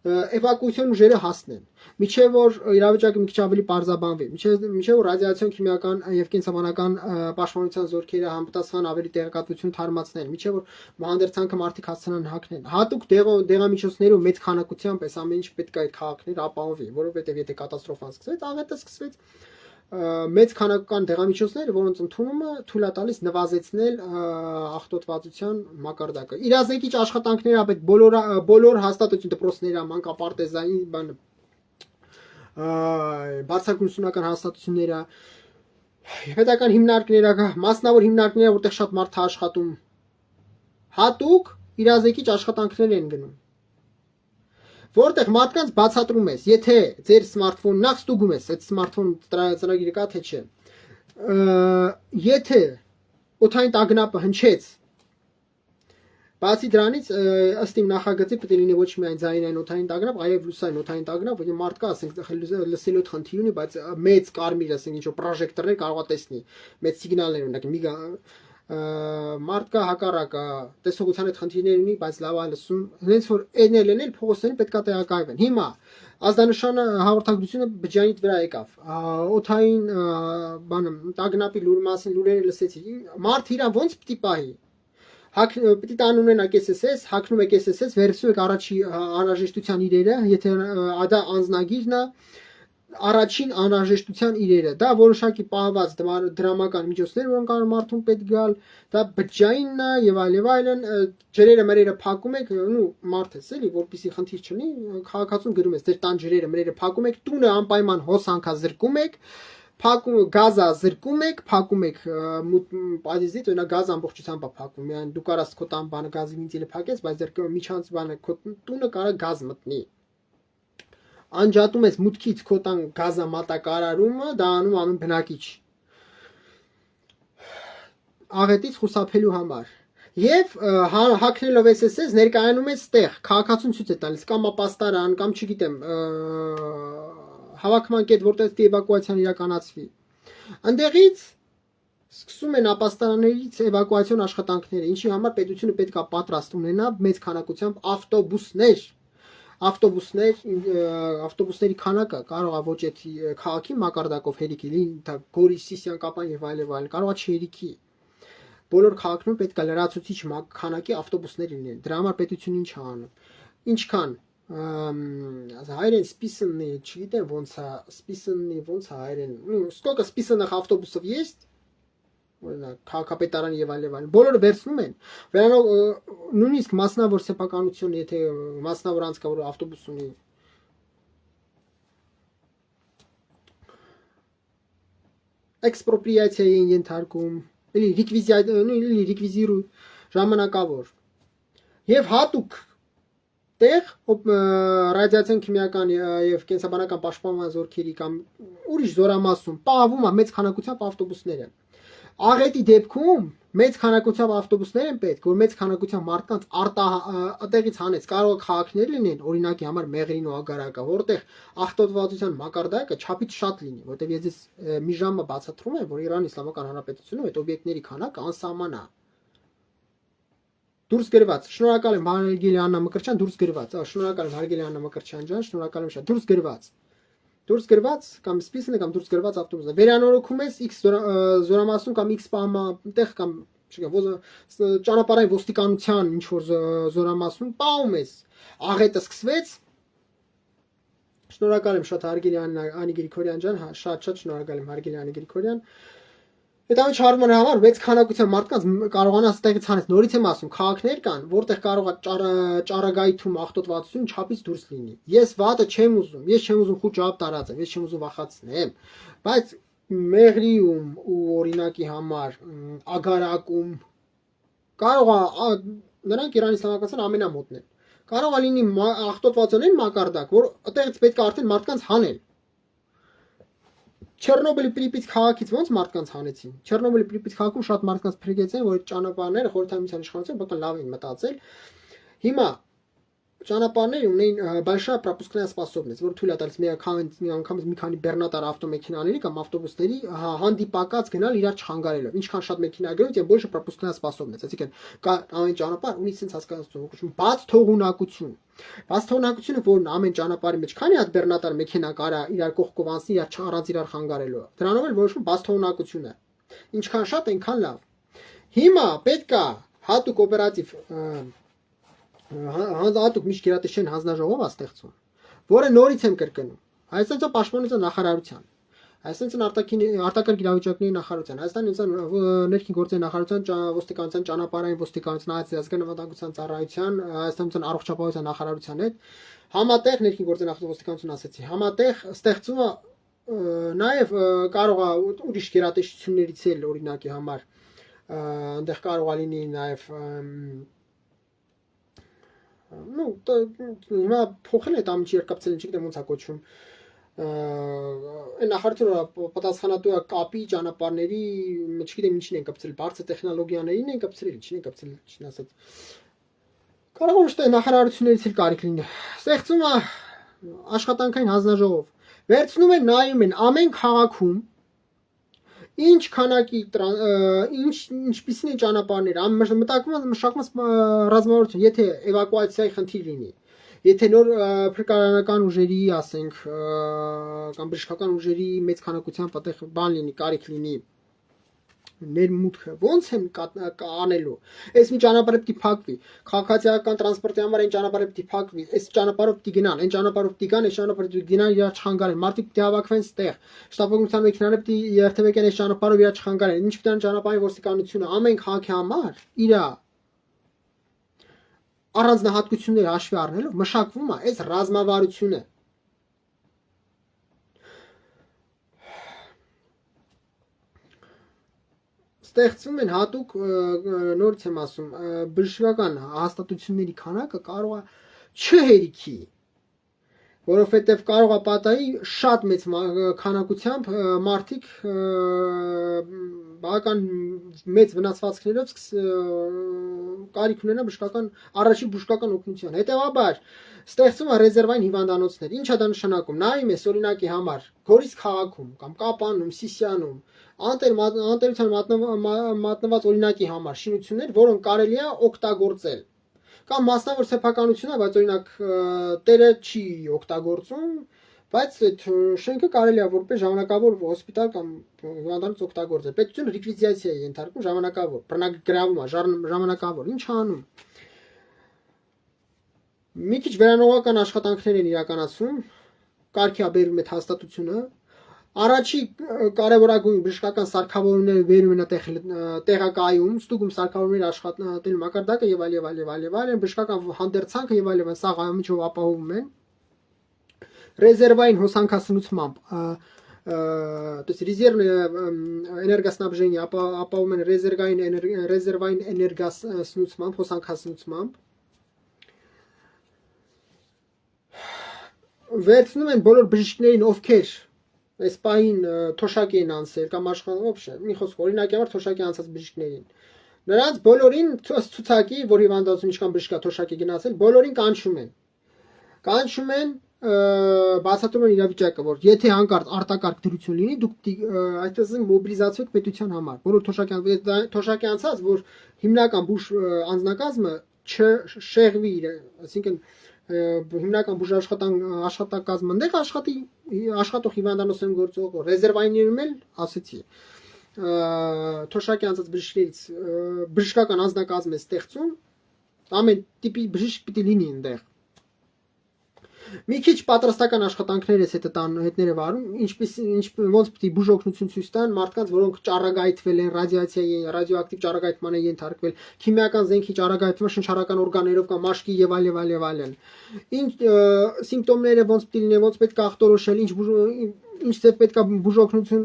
էվակուացիոն ուժերը հասնեն, միջև որ իրավիճակը մի քիչ ավելի պարզաբանվի, միջև որ ռադիացիոն քիմիական եւ կենսաբանական պաշտպանության զորքերը համապատասխան ավելի տեղեկատվություն թարմացնեն, միջև որ հանդերձանքը մարդիկ հասցնան հակնեն։ Հատուկ դեղամիջոցներով մեծ քանակությամբ այս ամեն ինչ պետք է այդ քաղաքներ ապահովի, որովհետեւ եթե կատաստրոֆան սկսվեց, աղետը սկսվեց մեծ քանակական դեղամիջոցները, որոնց ընդունումը թույլ է տալիս նվազեցնել աղտոտվածության մակարդակը։ Իրազեկիչ աշխատանքները պետք բոլոր հաստատություն դպրոցները, մանկապարտեզային բանը բարձրագույնսունական հաստատությունները, պետական հիմնարկները, մասնավոր հիմնարկները, որտեղ շատ մարդ է աշխատում, հատուկ իրազեկիչ աշխատանքներ են գնում։ Որտեղ մարդկանց բացատրում ես, եթե ձեր սմարթֆոն նախ ստուգում ես, այդ սմարթֆոն ծրագիրը կա թե չէ։ Եթե օդային տագնապը հնչեց, բացի դրանից ըստ իմ նախագծի պետք է լինի ոչ միայն ձայնային օդային տագնապ, այլև լուսային օդային տագնապ, որի մարդկա, ասենք, լսելու խնդիր ունի, բայց մեծ կարմիր, ասենք, ինչ-որ պրոժեկտորներ կարող է տեսնի, մեծ սիգնալներ ունի, մարդկա հակառակը տեսողության այդ խնդիրներ ունի, բայց լավ է լսում, հենց որ էնել փողոցներին պետք է տեղակայվեն։ Հիմա ազդանշանը հաղորդագրությունը բջջանիդ վրա եկավ։ Օդային բանը տագնապի լուր մասին լուրերը լսեցի։ Մարդ իրան ոնց պիտի պահի։ Պիտի տան ունենաք SSS, հագնում եք SSS, վերցնում եք առաջի անհրաժեշտության իրերը, եթե դա անձնագիրն է, առաջին անհրաժեշտության իրերը, դա որոշակի պահված դրամական միջոցներ, որոնք մարդուն պետք գալ, դա բջջայինն է եւ այլն, ջրերը մրերը փակում եք, ու մարդես էլի, որպեսի խնդիր չունի, քաղաքացուն գրում ես, ձեր տան ջրերը մրերը փակում եք, տունը անպայման հոսանքա զրկում եք, փակում գազա զրկում եք, փակում եք պատիզից, օրինակ գազը ամբողջությամբ է փակվում, միայն դու կարաս քո տան բանը գազի վինտիլը փակես, բայց ձեր միջանց բանը քո տունը կարա գազ մտնի։ Անջատում ես մուտքից քո տան գազա մատակարարումը, դա անում ամեն բնակիչ։ Աղետից խուսափելու համար։ Եվ հակնելով SSS ներկայանում ես տեղ, քաղաքացուն ցույց է տալիս կամ ապաստարան, կամ չգիտեմ, հավաքման կետ, որտեղ էվակուացիան իրականացվի։ Այնտեղից սկսում են ապաստարաններից էվակուացիոն աշխատանքները, ինչի համար պետությունը պետք է պատրաստ ունենա մեծ քանակությամբ ավտոբուսների քանակը կարող է ոչ այդ քաղաքի մակարդակով հերիքի լինի, Գորի, Սիսիան, Կապան եւ այլն, կարող է չհերիքի։ Բոլոր քաղաքներում պետք է լրացուցիչ քանակի ավտոբուսներ լինեն։ Դրա համար պետությունը ինչ է անում։ Ինչքան հայերեն списанный, չգիտեմ ոնց է, списанный ոնց է հայերեն, сколько списанных автобусов есть, օրինակ քաղաքապետարան եւ այլն, բոլորը վերցնում են, վերանով նույնիսկ մասնավոր սեփականություն, եթե մասնավոր անձ կա, որ ավտոբուս ունի, էքսպրոպրիացիայի են ենթարկում, էլի ռեկվիզիրու ժամանակավոր եւ հատուկ տեղ ռադիացիոն քիմիական եւ կենսաբանական պաշտպանման զորքերի կամ ուրիշ զորամասում պահվում է մեծ քանակությամբ ավտոբուսները։ Աղետի դեպքում մեծ քանակությամբ ավտոբուսներ են պետք, որ մեծ քանակությամբ մարդկանց արտահատեղից հանեց, կարող է քաղաքներ լինեն, օրինակի համար Մեղրին ու Ագարակը, որտեղ աղտոտվածության մակարդակը չափից շատ լինի, որտեղ ես մի ժամը բացատրում եմ, որ Իրանի Իսլամական Հանրապետությունում այդ օբյեկտների քանակը անսահման է։ Դուրս գրված, շնորհակալ եմ Հարգելի Աննա Մկրտչյան, դուրս գրված, շնորհակալ եմ Հարգելի Աննա Մկրտչյան ջան, շնորհակալ եմ շատ, դուրս գրված կամ սպիսն է կամ դուրս գրված ավտոբուսը։ Վերանորոգում ես X զորամասում կամ X պահմա տեղ կամ չգիտեմ, ճանապարհային ոստիկանության ինչ որ զորամասում պահում ես։ Աղետը սկսվեց։ Շնորհակալ եմ շատ Հարգելի Անի Գրիգորյան ջան, շատ շնորհակալ եմ Հարգելի Անի Գրիգորյան։ Դա չարմոնի համար մեծ քանակությամբ մարդկանց կարողանաս տեղից հանես, նորից եմ ասում, քաղաքներ կան, որտեղ կարող է ճառագայթում աղտոտվածություն չափից դուրս լինի։ Ես վատը չեմ ուզում, ես չեմ ուզում խոճապ տարածեմ, ես չեմ ուզում վախացնեմ, բայց Մեղրիում ու օրինակի համար Ագարակում կարող է նրանք Իրանի Իսլամական ամենամոտն են։ Կարող է լինի աղտոտվածության մակարդակ, որ այդտեղից պետք է արդեն մարդկանց հանել։ Չեռնոբիլի Պրիպից քաղաքից ոնց մարդկանց հանեցին։ Չեռնոբիլի Պրիպից քաղաքում շատ մարդկանց փրկեցին, որ ճանապարհները խորհրդային իշխանությունը բական լավ են մտածել։ Հիմա ճանապարհները ունեն большая пропускная способность, որ թույլ է տալիս միանգամից մի քանի բեռնատար ավտոմեքենաների կամ ավտոբուսների հանդիպակաց գնալ իրար չխանգարելով։ Ինչքան շատ մեքենա գնում, тем больше пропускная способность, այսինքն կա ամեն ճանապարհ ունի sense հասկացություն, բաց թողունակություն։ Բաց թողունակությունը, որն ամեն ճանապարհի մեջ քանի հատ բեռնատար մեքենա կարա իրար կողքով անցնի, իրար չառած իրար խանգարելով։ Դրանով էլ որոշվում բաց թողունակությունը։ Ինչքան շատ, այնքան լավ։ Հիմա պետք է հատուկ օպերատիվ հատուկ միջի գերատեսչության հանձնաժողով է ստեղծում, որը նորից եմ կրկնում։ Հայաստանի պաշտպանության նախարարության, Հայաստանի արտակարգ իրավիճակների նախարարության, Հայաստանի ներքին գործերի նախարարության, ոստիկանության ճանապարհային ոստիկանության, ազգային անվտանգության ծառայության, Հայաստանի առողջապահության նախարարության հետ համատեղ ներքին գործերի նախարարության ոստիկանություն ասեցի, համատեղ ստեղծումը նաև կարող է ուրիշ գերատեսչություններից էլ օրինակի համար այնտեղ կարող է լինի նաև հիմա փոխել է տամիջի երկկապցել չգիտեմ ոնց է կոչվում այն նախարարությունը պատասխանատու է կապի ճանապարհների չգիտեմ ինչին են կապցրել բարձր տեխնոլոգիաներին են կապցրել ինչին են կապցրել չին ասած կարող է ոչ թե նախարարություններից էլ կարիք լինի ստեղծում է աշխատանքային հանձնաժողով վերցնում են նայում են ամեն քաղաքում ինչ քանակի ինչպիսին են ճանապարհները մտակվում մշակված ռազմավարություն եթե էվակուացիայի խնդիր լինի եթե նոր փրկարանական ուժերի ասենք կամ բժշկական ուժերի մեծ քանակությամբ այդտեղ բան լինի կարիք լինի ներմուտքը ոնց են անելու։ Այս մի ճանապարհը պիտի փակվի։ Քաղաքացիական տրանսպորտի համար այն ճանապարհը պիտի փակվի։ Այս ճանապարհով պիտի գնան, այն ճանապարհով պիտի գան, այս ճանապարհով պիտի գնան իրար չխանգարեն։ Մարդիկ պիտի հավաքվեն ստեղ։ Շտապօգնության մեքենաները պիտի երթևեկեն այս ճանապարհով իրար չխանգարեն։ Ինչ պիտի ան ճանապարհի ոստիկանությունը ամեն քաղաքի համար իր առանձնահատկությունները հաշվի առնելով մշակվում է այս ռազմավարությունը։ Ստեղծվում են հատուկ նորից եմ ասում բժշկական հաստատությունների քանակը կարող է չհերիքի, որովհետև կարող է պատահի շատ մեծ քանակությամբ մարդիկ բավական մեծ վնասվածքներով կարիք ունենան բժշկական առաջին բժշկական օգնության։ Հետևաբար ստեղծվում է ռեզերվային հիվանդանոցներ։ Ինչ է դա նշանակում։ Նայում ես օրինակի համար Գորիս քաղաքում կամ Կապանում, Սիսիանում անտերության մատնված օրինակի համար շինություններ, որոնք կարելի է օգտագործել։ Կամ մասնավոր սեփականություն է, բայց օրինակ տերը չի օգտագործում, բայց այդ շենքը կարելի է որպես ժամանակավոր հոսպիտալ կամ հիվանդանոց օգտագործել։ Պետությունը լիկվիդացիա է ենթարկում ժամանակավոր, բռնագրավում է ժամանակավոր։ Ինչ անում։ Մի քիչ վերանողական աշխատանքներ են իրականացում, կարգի է բերում այդ հաստատությունը։ Առաջի կարևորագույն բժշկական սարքավորումները վերում են տեղակայում, ստուգում սարքավորումների աշխատանքների մակարդակը եւ այլ, բժշկական հանդերձանքը եւ այլ, սա միջով ապահովում են։ Ռեզերվային հոսանքասնուցմամբ, то есть резервное энергоснабжение ապահովում են ռեզերվային էներգասնուցմամբ, հոսանքասնուցմամբ։ Վերցնում են բոլոր բժիշկներին, ովքեր այս պահին թոշակի են անցել կամ աշխատող, մի խոսք օրինակի համար թոշակի անցած բժիշկներին։ Նրանց բոլորին ցուցակի, որ հիվանդացում ինչքան բժիշկ է թոշակի գնացել, բոլորին կանչում են։ Կանչում են բացատրում են իրավիճակը, որ եթե հանկարծ արտակարգ դրություն լինի, դուք այդպես մոբիլիզացիա եք պետության համար, որը թոշակի անցած, որ հիմնական բուժ անձնակազմը չշեղվի իր, այսինքն հիմնական բուժաշխատակազմը այնտեղ աշխատող հիվանդանոցներում գործող ռեզերվայիններում էլ ասեցի թոշակի անցած բժիշկներից բժշկական անձնակազմ է ստեղծում ամեն տիպի բժիշկ պիտի լինի այնտեղ մի քիչ պատրաստական աշխատանքներ էս հետները վարում ոնց պիտի բուժօգնություն ցույց տան մարդկանց որոնք ճառագայթվել են ռադիոակտիվ ճառագայթման են ենթարկվել քիմիական զենքի ճառագայթման շնչառական օրգաններով կամ մաշկի եւ այլ ինչ սիմպտոմները ոնց պիտի լինեն ոնց պետք է ախտորոշել ինչ ձև պետք է բուժօգնություն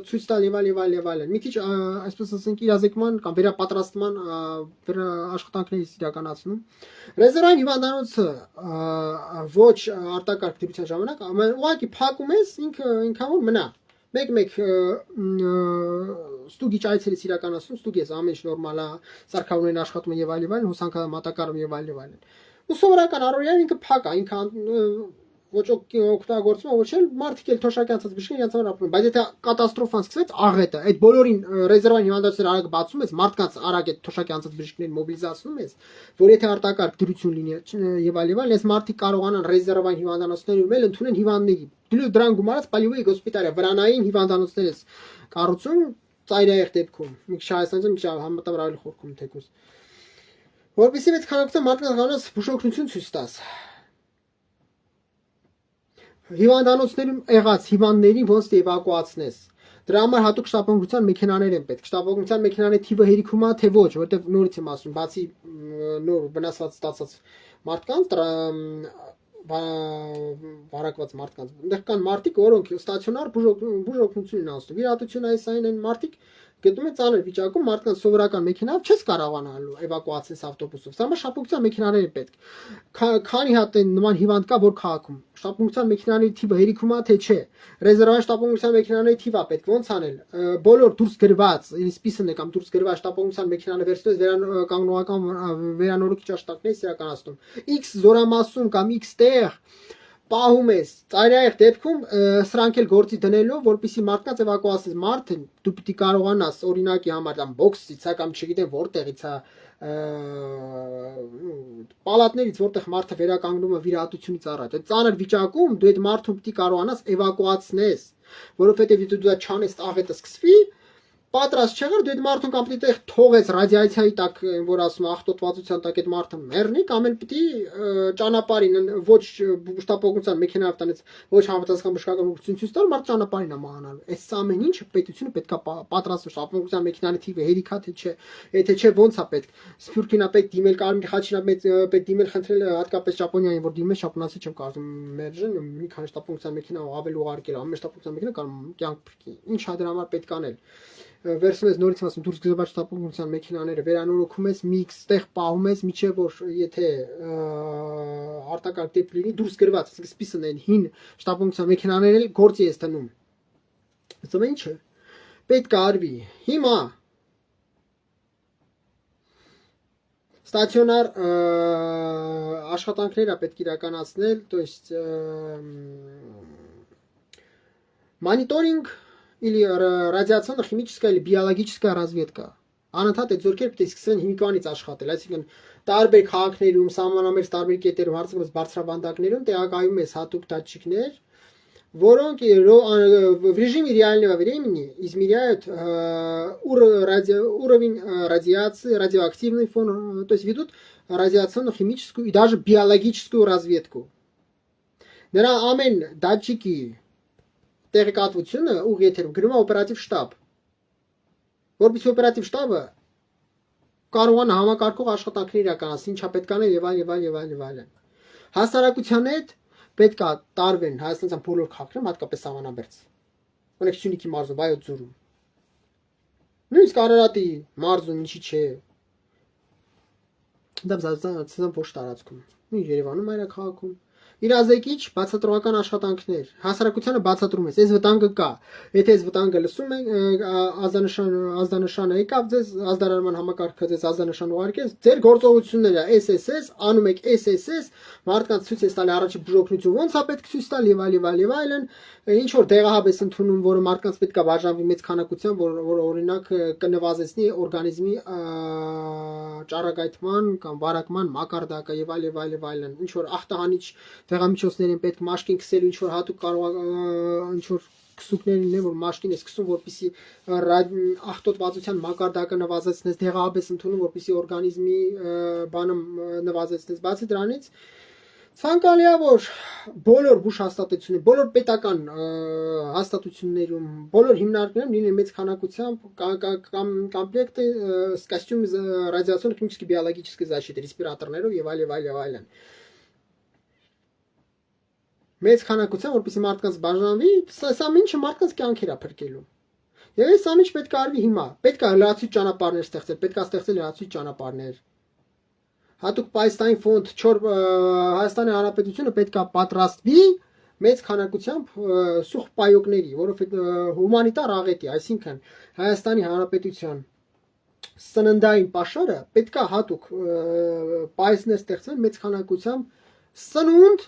ցույց տալ եւ այլ մի քիչ այսպես ասենք իրազեկման կամ վերապատրաստման աշխատանքներից իրականացնում ռեզերվային հիվանդանոցը ոչ արտակարգ դրության ժամանակ ուղղակի փակում ես ինքնավոր մնա մեկ ստուգիչ այցելից իրականացնում ստուգես ամեն ինչ նորմալ է սարքավորումներն աշխատում են եւ այլ հոսանքա մատակարարում եւ այլ ու սովորական առօրյա ինքը փակ է ինքը ոչ օգտագործում ոչ էլ մարդիկ էլ թոշակի անցած բժիշկներ իրենց համար ապրում բայց եթե կատաստրոֆան սկսվեց աղետը այդ բոլորին ռեզերվային հիվանդանոցները արագ բացում ես մարդկանց արագ այդ թոշակի անցած բժիշկներին մոբիլիզացնում ես որ եթե արտակարգ դրություն լինի եւ այլ այս մարդիկ կարողանան ռեզերվային հիվանդանոցներում էլ ընդունեն հիվանդների դրան գումարած պալիվի հոսպիտալը վրանային հիվանդանոցներ ես կառուցում ծայրահեղ դեպքում մի քիչ Հայաստանից մի քիչ համատեղ ավելի խորքում թեկուզ որովհետեւ այդ քանակությամբ մարդկանց կանոնս բուժօգնություն ցույց տաս հիվանդանոցներում եղած հիվանդներին ոնց էվակուացնես դրա համար հատուկ շտապօգնության մեքենաներ են պետք շտապօգնության մեքենաների թիվը հերիքում է թե ոչ որովհետև նորից եմ ասում բացի նոր վնասված ստացած մարդկանց վարակված մարդկանց այնտեղ կան մարդիկ որոնք ստացիոնար բուժօգնություն են անցնում վիրահատություն այն մարդիկ գտնում են ծանր վիճակում մարդկանց սովորական մեքենայով չես կարողանալու էվակուացնել ավտոբուսով սա համար շտապօգնության մեքենաներ են պետք քանի հատ են նման հիվանդ կա որ քաղաքում շտապօգնության մեքենաների թիվը հերիքում է թե չէ ռեզերվային շտապօգնության մեքենաների թիվը պետք ոնց անել բոլոր դուրս գրված սպիսն է կամ դուրս գրված շտապօգնության մեքենաները վերցնես կանգնողական վերանորոգիչ աշխատանքներ իրականացնում X զորամասում կամ X տեղ պահում ես ծայրահեղ դեպքում սրանք էլ գործի դնելով որպեսզի մարդկանց էվակուացնես մարդը դու պիտի կարողանաս օրինակի համար կամ բոքսից կամ չգիտեմ որտեղից է պալատներից որտեղ մարդը վերականգնում է վիրահատությունից առաջ այդ ծանր վիճակում դու այդ մարդուն պիտի կարողանաս էվակուացնես որովհետև եթե դու դա չանես աղետը սկսվի պատրաստ չեղեր, դու այդ մարդուն կամ պիտի տեղ թողես ռադիացիայի տակ, որ ասում աղտոտվածության տակ այդ մարդը մեռնի, կամ էլ պիտի ճանապարհին ոչ շտապօգնության մեքենայով տանից ոչ համապատասխան բժշկական ուղղություն ցույց տալ, մարդ ճանապարհին է մահանալու։ Այս ամեն ինչը պետությունը պետքա պատրաստ շտապօգնության մեքենայի թիվը հերիքա թե չէ, եթե չէ ո՞նց է պետք։ Սփյուռքին է պետք դիմել, Կարմիր խաչին է պետք դիմել, խնդրել հատկապես Ճապոնիային, որ դիմել, շապոնացի չեմ կարծում մերժեն, մի քանի շտապօգնության մեքենա ավել ուղարկել, ամեն շտապօգնության մեքենա կամ կյանք փրկի։ Ինչ է դրա համար պետք անել։ Վերցնում ես նորից ասում դուրս գծված շտապօգնության մեքենաները վերանորոգում ես միքս տեղ պահում ես միջև որ եթե արտակարգ դեպք լինի դուրս գրված ասենք սպիսն են հին շտապօգնության մեքենաները էլ գործի ես տնում ասում ինչ է պետք է արվի հիմա ստացիոնար աշխատանքներ է պետք իրականացնել то есть мониторинг или радиационно-химическая или биологическая разведка. Անընդհատ այդ զորքերը պետք է սկսեն հիմիկվանից աշխատել, այսինքն տարբեր քաղաքներում, սահմանամերձ տարբեր կետերում, հարցերով բարձրավանդակներում տեղակայում ես հատուկ դատчикներ, որոնք в режиме реального времени измеряют уровень радиации, радиоактивный фон, то есть ведут радиационно-химическую и даже биологическую разведку. Նրա ամեն դատчики տեղեկատվությունը ուղի եթերում գրում է օպերատիվ շտաբ, որպեսզի օպերատիվ շտաբը կարողանա համակարգող աշխատանքներ իրականացնել, ինչա պետք անել եւ այլն։ Հասարակության հետ պետք է տարվեն հայաստանյան բոլոր քաղաքներում, հատկապես սահմանամերձ։ Օրինակ Սյունիքի մարզում, Վայոց ձորում։ Նույնիսկ Արարատի մարզում ինչի՞ չէ։ Դա զազան ոչ տարածքում։ Նույն Երևանում այրաքաղաքում։ Իրազեկիչ բացատրողական աշխատանքներ հասարակությանը բացատրում ես այս վտանգը կա եթե այս վտանգը լսում եք ազդանշանը եկավ ձեզ ազդարարման համակարգը ձեզ ազդանշան ուղարկեց ձեր գործողությունները SSS անում եք SSS մարդկանց ցույց ես տալի առաջի բժօգնություն ոնց է պետք ցույց տալ եւ այլն ինչ որ դեղահաբ ես ընդունում որը մարդկանց պետք է բաժանվի մեծ քանակությամբ որ օրինակ կնվազեցնի օրգանիզմի ճառագայթման կամ վարակման մակարդակը եւ այլն ինչ որ ախտահանիչ դեղամիջոցներին պետք մաշկին քսելու ինչ որ հատուկ կարող ինչ որ քսուկներին են որ մաշկին ես քսում որպեսի ախտոտվածության մակարդակը նվազեցնես դեղահաբ ես ընդունում որպեսի օրգանիզմի բանը նվազեցնես բացի դրանից ցանկալի է որ բոլոր բուժ հաստատություններում, բոլոր պետական հաստատություններում, բոլոր հիմնարկներում լինեն մեծ քանակությամբ կոմպլեկտը с костюм радиационно-химической биологической защиты, респираторներով եւ այլն։ Մեծ քանակությամբ որպեսզի մարդկանց բաժանվի, սա ինչը մարդկանց կյանքեր է փրկելու։ Եվ այս ամենը պետք է արվի հիմա։ Պետք է լրացուցիչ ճանապարհներ ստեղծել, պետք է ստեղծել լրացուցիչ ճանապարհներ։ Հատուկ պայստային ֆոնդ 4 Հայաստանի Հանրապետությունը պետք է պատրաստվի մեծ քանակությամբ սուղ պայոկների, որովհետեւ հումանիտար աղետ է, այսինքն Հայաստանի Հանրապետության սննդային պաշարը պետք է հատուկ պայսներ ստեղծել մեծ քանակությամբ սնունդ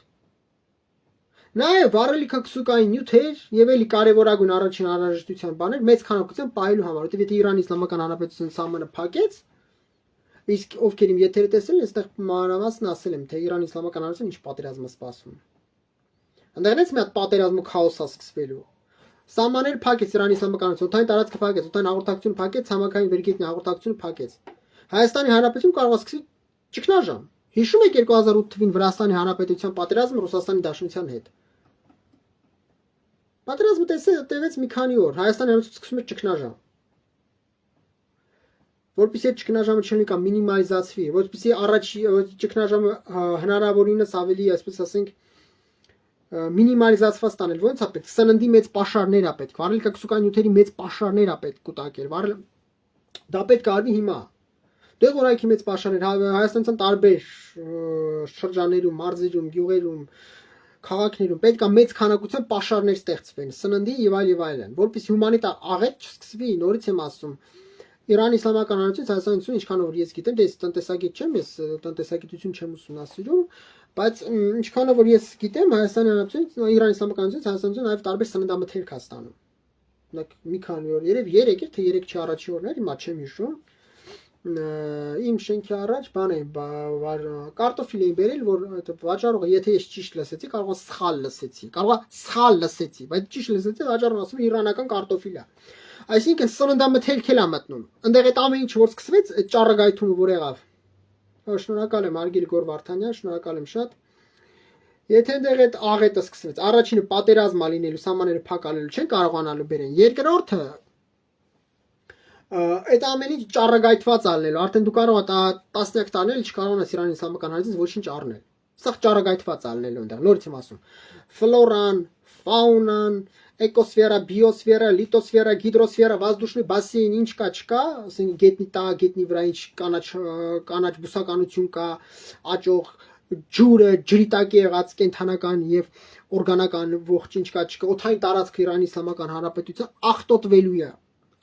Նաև վառելիքաքսուկային նյութեր եւ էլի կարևորագույն առաջին անհրաժեշտության բաներ մեծ քանակությամբ պահելու համար, որովհետեւ եթե Իրանի Իսլամական Հանրապետությունը սահմանը փակեց Իսկ ովքեր իմ եթերը տեսել են, այստեղ մանրամասն ասել եմ, թե Իրանի Իսլամական Հանրապետությունը ինչ պատերազմ է սպասում։ Ընդհանրապես մի հատ պատերազմ ու քաոս է սկսվելու։ Սահմաններ փակեց Իրանի Իսլամական Հանրապետությունը, օդային տարածքը փակեց, օդային հաղորդակցությունը փակեց, ցամաքային վերգետնյա հաղորդակցությունը փակեց։ Հայաստանի Հանրապետություն կարող է սկսի ճգնաժամ։ Հիշում եք 2008 թվականին Վրաստանի Հանրապետության պատերազմը Ռուսաստանի Դաշնության հետ։ Պատերազմը տևեց մի քանի օր, Հայաստանի Հանրապետությունը սկսում էր ճգնաժամ։ Որպեսզի ճգնաժամը չլինի կամ մինիմալիզացվի, որպեսզի առաջի ճգնաժամը հնարավորինս ավելի, այսպես ասենք, մինիմալիզացված տանել, ոնց է պետք, սննդի մեծ պաշարներ է պետք, վառելիքաքսուկային նյութերի մեծ պաշարներ է պետք կուտակել, դա պետք է արվի հիմա։ Դեղորայքի մեծ պաշարներ Հայաստանյան տարբեր շրջաններում, մարզերում, գյուղերում, քաղաքներում պետք է մեծ քանակությամբ պաշարներ ստեղծվեն, սննդի եւ այլն, որպեսզի հումանիտար աղետ չսկսվի, նորից եմ ասում Իրանի Իսլամական Հանրապետությունը Հայաստանություն ինչքանով որ ես գիտեմ, դե տնտեսագետ չեմ, ես տնտեսագիտություն չեմ ուսումնասիրում, բայց ինչքանով որ ես գիտեմ, Հայաստանի Հանրապետությունը Իրանի Իսլամական Հանրապետությունը Հայաստանություն նաև տարբեր սննդամթերք է ստանում։ Օրինակ մի քանի օր, երև 3 էր, թե 3 չի առաջի օրներ, հիմա չեմ հիշում։ Իմ շենքի առաջ բան է, կարտոֆիլ էին բերել, որ վաճառողը, եթե ես ճիշտ լսեցի, կարող է սխալ լսեցի, բայց ճիշտ լսեցի, վաճառողը ասում է իրանական կարտոֆիլ է։ Այսինքն սննդամթերք էլ է մտնում։ Այնտեղ այդ ամեն ինչ որ սկսվեց, այդ ճառագայթումը որ եղավ։ Շնորհակալ եմ Արգիլ Գոր Վարդանյան, շնորհակալ եմ շատ։ Եթե այնտեղ այդ աղետը սկսվեց, առաջինը պատերազմ ա լինելու, սահմանները փակալելու չեն կարողանալու բերեն։ Երկրորդը այդ ամեն ինչ ճառագայթված ալնելու, արդեն դու կարող ես տասնյակ տարիներ չկարողանաս Իրանի իսլամական հանրից ոչինչ առնել։ Սա ճառագայթված ալնելու այնտեղ, նորից եմ ասում։ Ֆլորան, ֆաունան, էկոսֆերա, բիոսֆերա, լիտոսֆերա, գիդրոսֆերա, воздушный бассейн, ինչ կա, չկա, ասենք գետնի տակ, գետնի վրա ինչ կանաչ բուսականություն կա, աճող ջուրը, ջրի տակ եղած կենթանական եւ օրգանական ողջ ինչ կա, չկա, օթային տարածքը Իրանի իսլամական հանրապետության աղտոտվելու է։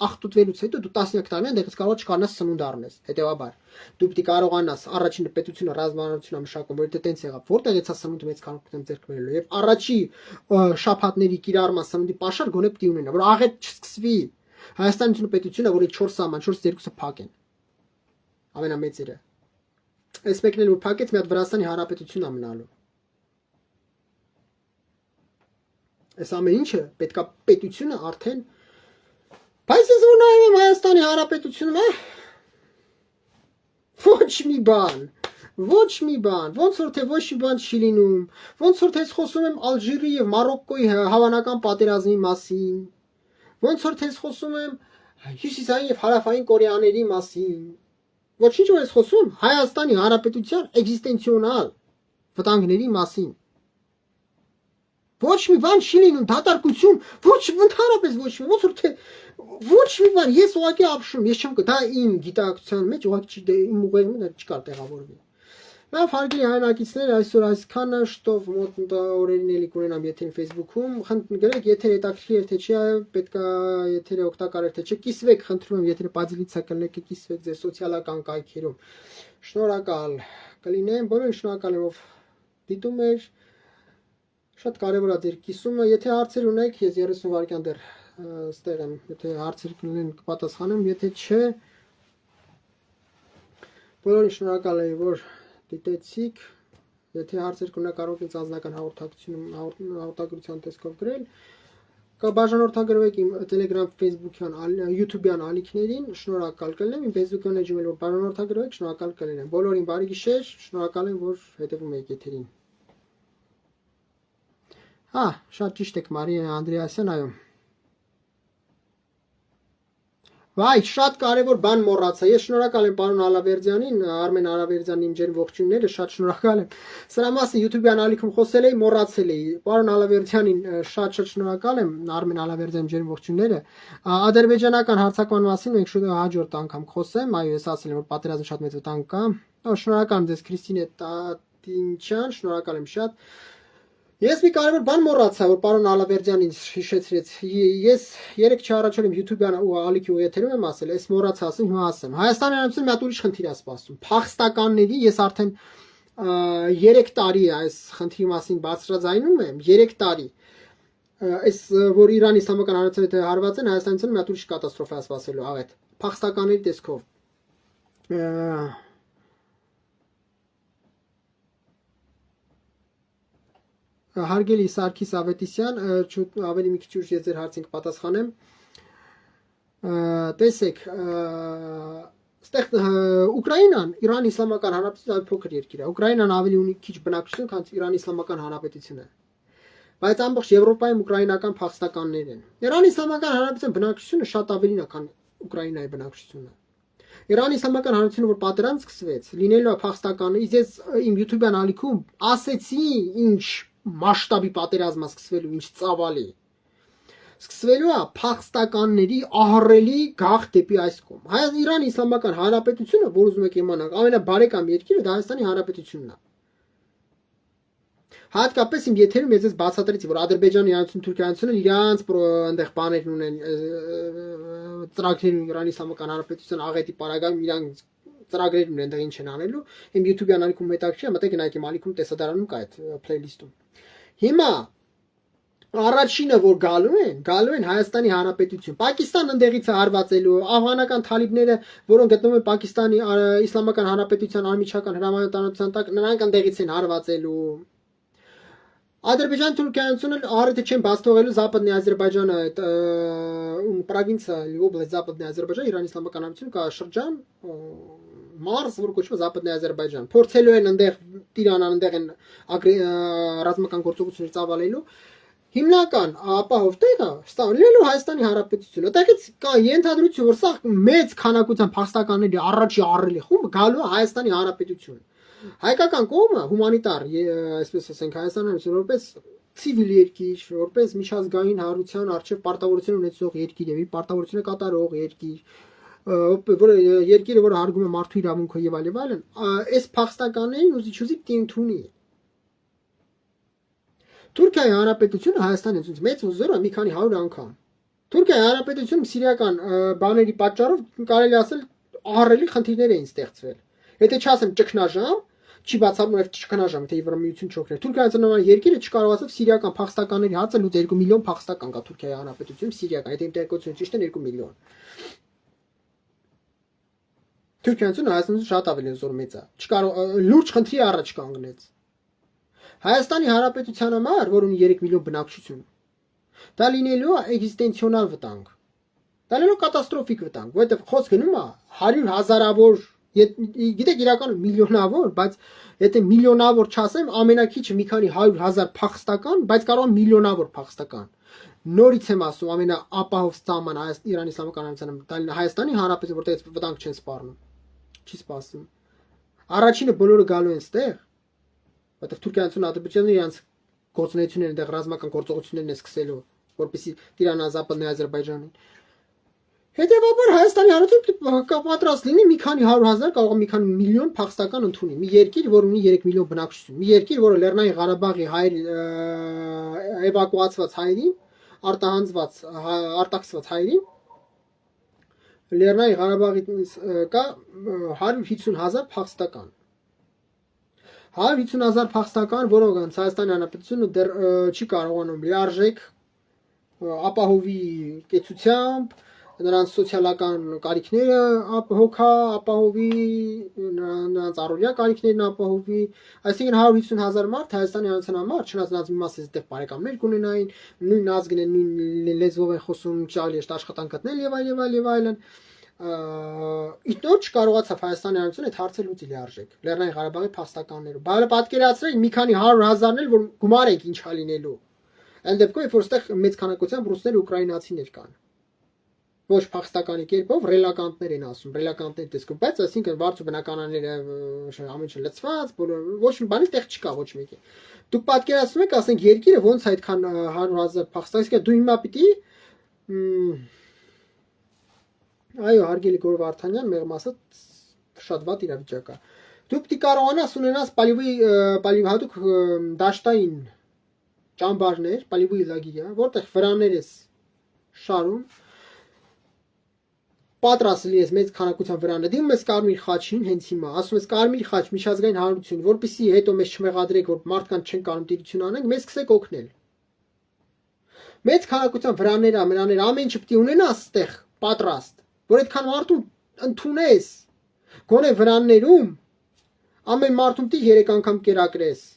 Աղտոտվելուց հետո դու տասնյակ տարի այնտեղից կարող չկարողանաս սնունդ առնես։ Հետևաբար դու պիտի կարողանաս առաջինը պետությունը ռազմավարությունը մշակում, որ դա տենց եղավ, որտեղից է սնունդը մեծ քանակությամբ ձեռք բերելու եւ առաջի շաբաթների կիրառման սնունդի պաշար գոնե պիտի ունենա, որ աղետ չսկսվի։ Հայաստանի պետությունը, որի 4 սահման, 4-2-ը փակ են։ Ամենամեծերը։ Այս մեկն էլ որ փակեց, մի հատ Վրաստանի հանրապետություն է մնալու։ Այս ամեն ինչը պետքա պետությունը արդեն Բայց ես որ նայում եմ Հայաստանի հանրապետությունը, ոչ մի բան, ոնց որ թե ոչ մի բան չի լինում, ոնց որ թե ես խոսում եմ Ալժիրի եւ Մարոկկոյի հավանական պատերազմի մասին, ոնց որ թե ես խոսում եմ Հյուսիսային եւ Հարավային Կորեաների մասին, ոչինչ որ ես խոսում Հայաստանի հանրապետության էգզիստենցիոնալ վտանգների մասին։ Ոչ մի բան չի լինում, դատարկություն, ընդհանրապես ոչ մի, ոնց որ թե ոչ մի բան, ես ուղղակի ապշում, ես չեմ դա իմ գիտակցության մեջ ուղղակի իմ ուղեղում դա չկար տեղավորվի։ Լավ, հարգելի հայրենակիցներ, այսօր այսքանը, շտով մոտ օրերին էլի կունենամ եթեր Facebook-ում, գրեք եթեր հետաքրքիր թե չի, պետքա եթերը օգտակար թե չէ, կիսվեք, խնդրում եմ, եթերը բազիլիցա կլնեք, կիսվեք ձեր սոցիալական կայքերում։ Շնորհակալ կլինեմ, բոլորին շնորհակալ եմ, ով դիտում էր։ Շատ կարևոր է ձեր կիսումը, եթե հարցեր ունեք, ես 30 վայրկյան դեռ ստեղ եմ, եթե հարցեր կլինեն կպատասխանեմ, եթե չէ, բոլորին շնորհակալ եմ, որ դիտեցիք, եթե հարցեր կունենաք կարող եք ինձ անձնական հաղորդագրության տեսքով գրել, բաժանորդագրվեք իմ Telegram, Facebook-յան, YouTube-յան ալիքներին, շնորհակալ կլինեմ, իմ Facebook-յան էջում էլ որ բաժանորդագրվեք, շնորհակալ կլինեմ, բոլորին բարի գիշեր, շնորհակալ եմ, որ հետևում եք եթերին։ Հա, շատ ճիշտ եք Մարիա Անդրեասյան, այո։ Վայ, շատ կարևոր բան մոռացա։ Ես շնորհակալ եմ պարոն Ալավերդյանին, Արմեն Ալավերդյանին իմ ջեր ողջույնները, շատ շնորհակալ եմ։ Սրա մասին YouTube-յան ալիքում խոսել էի, մոռացել էի։ Պարոն Ալավերդյանին շատ շնորհակալ եմ, Արմեն Ալավերդյանի ջեր ողջույնները։ Ադրբեջանական հարձակման մասին մենք շուտ հաջորդ անգամ խոսեմ, այո, ես ասել եմ, որ պատերազմը շատ մեծ վտանգ կա։ Շնորհակալ եմ ձեզ Քրիստինե Տատինչյան, շնորհակալ եմ շատ։ Ես մի կարևոր բան մոռացա, որ պարոն Ալավերդյանին հիշեցրեց։ Ես 3 չառ առաջ YouTube-յան ու ալիքի ու եթերում եմ ասել, այս մոռացա ասեմ, հիմա ասեմ։ Հայաստանի Հանրապետությունը մի հատ ուրիշ խնդիր է սպասում։ Փախստականների ես արդեն 3 տարի այս խնդրի մասին բարձրաձայնում եմ, 3 տարի։ Այս որ Իրանի Իսլամական Հանրապետությունը հարված են, Հայաստանից մի հատ ուրիշ կատաստրոֆա է սպասելու, աղետ։ Փախստականների տեսքով։ Հարգելի Սարգիս Ավետիսյան, ավելի մի քիչ ուշ ես ձեր հարցին կպատասխանեմ։ Տեսեք, այստեղ Ուկրաինան, Իրանի Իսլամական Հանրապետությունը ավելի փոքր երկիր է։ Ուկրաինան ավելի ունի քիչ բնակչություն, քան Իրանի Իսլամական Հանրապետությունը։ Բայց ամբողջ Եվրոպայում ուկրաինական փախստականներ են։ Իրանի Իսլամական Հանրապետության բնակչությունը շատ ավելին է, քան Ուկրաինայի բնակչությունը։ Իրանի Իսլամական Հանրապետությունը որ պատերազմ սկսվեց, լինելու է փախստականներ, ես իմ YouTube-յան ալիքում ասեցի, ինչ մասշտաբի պատերազմը սկսվելու, ինչ ծավալի։ Սկսվելու է փախստականների ահռելի գաղթ դեպի այս կողմ։ Իրանի Իսլամական Հանրապետությունը, որ ուզում եք իմանալ, ամենաբարեկամ երկիրը դա Հայաստանի Հանրապետությունն է։ Հատկապես իմ եթերում ես բացատրեցի, որ Ադրբեջանի հանրություն, Թուրքիայինությունը իրանց այնտեղ բաներն ունեն, ծրագրեր ունեն Իրանի Իսլամական Հանրապետության աղետի պարագայում իրանք ծրագրեր ունեն այնտեղ ինչ են անելու։ Իմ YouTube-յան ալիքում հետաքրքիր է, մտեք նայեք իմ ալիքում տեսադարանում կա այդ playlist-ում։ Հիմա առաջինը որ գալու են Հայաստանի Հանրապետություն։ Պակիստան ընդեղից է հարվածելու, աֆղանական թալիբները, որոնք գտնվում են Պակիստանի Իսլամական Հանրապետության անմիջական հրամանատարության տակ, նրանք ընդեղից են հարվածելու։ Ադրբեջան-Թուրքիայությունը առիթը չեն բաց թողելու Западный Ադրբեջանը այդ պրովինցիա область Западный Ադրբեջան Իրանի Իսլամական Հանրություն կա շրջան մարզ որ կոչվում Западный Ադրբեջան փորձելու են այնտեղ Իրանան այնտեղ են ռազմական գործողություններ ծավալելու հիմնական ապահով տեղը ստանալու Հայաստանի Հանրապետությունը այդտեղից կա ենթադրություն որ սա մեծ քանակությամբ փախստականների առաջի առելի խումբ գալու Հայաստանի Հանրապետություն Հայկական կողմը հումանիտար, այսպես ասենք, Հայաստանը որպես ցիվիլ երկիր, որպես միջազգային հարության արժեվ պարտավորություն ունեցող երկիր եւ իր պարտավորությունը կատարող երկիր, որը երկիրը, որը հարգում է մարդու իրավունքը եւ այլն, այս փախստականներին ուզիչ տինթունի։ Թուրքիայի Հանրապետությունը Հայաստանից մեծ ուզորը մի քանի 100 անգամ։ Թուրքիայի Հանրապետությունը սիրիական բաների պատճառով կարելի ասել ահռելի խնդիրներ էին ստեղծվել։ Եթե չասեմ ճգնաժամ Չի բացառում նաև ճգնաժամ, թե Եվրամիություն չօգներ։ Թուրքիայից նման երկիրը չկարողացավ սիրիական փախստականների հացը լուծել 2 միլիոն փախստական կա Թուրքիայի Հանրապետությունում սիրիական, եթե իմ տեղեկությունը ճիշտ է 2 միլիոն։ Թուրքիայից Հայաստանից շատ ավելի զոր մեծ է։ Չկարող լուրջ խնդրի առաջ կանգնեց։ Հայաստանի Հանրապետության համար, որ ունի 3 միլիոն բնակչություն, դա լինելու է էգզիստենցիոնալ վտանգ։ Դա լինելու կատաստրոֆիկ վտանգ, որովհետև խոսք գնում է 100 հազարավոր Գիտեք իրականում միլիոնավոր, բայց եթե միլիոնավոր չասեմ, ամենակիչը մի քանի 100,000 փախստական, բայց կարող է միլիոնավոր փախստական։ Նորից եմ ասում, ամենաապահով սահման Իրանի Իսլամական Հանրապետության Հայաստանի Հանրապետություն, որտեղ վտանգ չեն սպառնում։ Չի սպասում։ Առաջինը բոլորը գալու են ստեղ, որտեղ Թուրքիայից Ադրբեջանը իրանց գործունեությունները այնտեղ ռազմական գործողություններն է սկսելու, որպեսզի Իրանը Западный Ադրբեջանին Հետևաբար Հայաստանի Հանրապետությունը պատրաստ լինի մի քանի 100,000 կարող է մի քանի միլիոն փախստական ընդունի։ Մի երկիր, որ ունի 3 միլիոն բնակչություն, մի երկիր, որը Լեռնային Ղարաբաղի էվակուացված հայերին, արտաքսված հայերին Լեռնային Ղարաբաղից կա 150,000 փախստական։ 150,000 փախստական, որոնց Հայաստանի Հանրապետությունը դեռ չի կարողանում լիարժեք ապահովի կեցությամբ նրանց սոցիալական կարիքները հոգա ապահովի նրանց առօրյա կարիքներն ապահովի այսինքն 150,000 մարդ Հայաստանի հանրության համար չնայած նրանց մի մասը այդտեղ բարեկամներ կունենային նույն ազգն են նույն լեզվով են խոսում ճալի է աշխատանք գտնել եւ այլն իտնոց չկարողացավ Հայաստանի հանրությունը այդ հարցը լուծի լիարժեք Լեռնային Ղարաբաղի փախստականները բայց պատկերացրեք մի քանի 100,000-ն էլ որ գումար ենք ինչա լինելու այն դեպքում երբ որ այստեղ մեծ քանակությամբ ռուսներ ու ուկրաինացիներ կան ոչ փախստականի կերպով ռելականտներ են ասում, ռելականտներ տեսքով, բայց այսինքն վարձու բնականանները ամեն ինչ լցված, ոչ մի բանի տեղ չկա ոչ մեկի։ Դուք պատկերացնում եք, ասենք երկիրը ոնց այդքան 100,000 փախստական, դու հիմա պիտի այո, հարգելի Գոր Վարդանյան, մեղմ ասած շատ վատ իրավիճակ է։ Դու պիտի կարողանաս ունենաս պալիվհատուկ դաշտային ճամբարներ, պալիվի լագիրյա, որտեղ վրաններ ես շարում պատրաստ լինես մեծ քանակության վրանը դիմում ես Կարմիր խաչին հենց հիմա ասում ես Կարմիր խաչ միջազգային հանրություն որպեսզի հետո մեզ չմեղադրեք որ մարդկանց չեն կարող տիրություն անենք մեզ սկսեք օգնել մեծ քանակության վրաներ ամեն ինչ պիտի ունենաս այդտեղ պատրաստ որ այդքան մարդու ընդունես գոնե վրաններում ամեն մարդում դի 3 անգամ կերակրես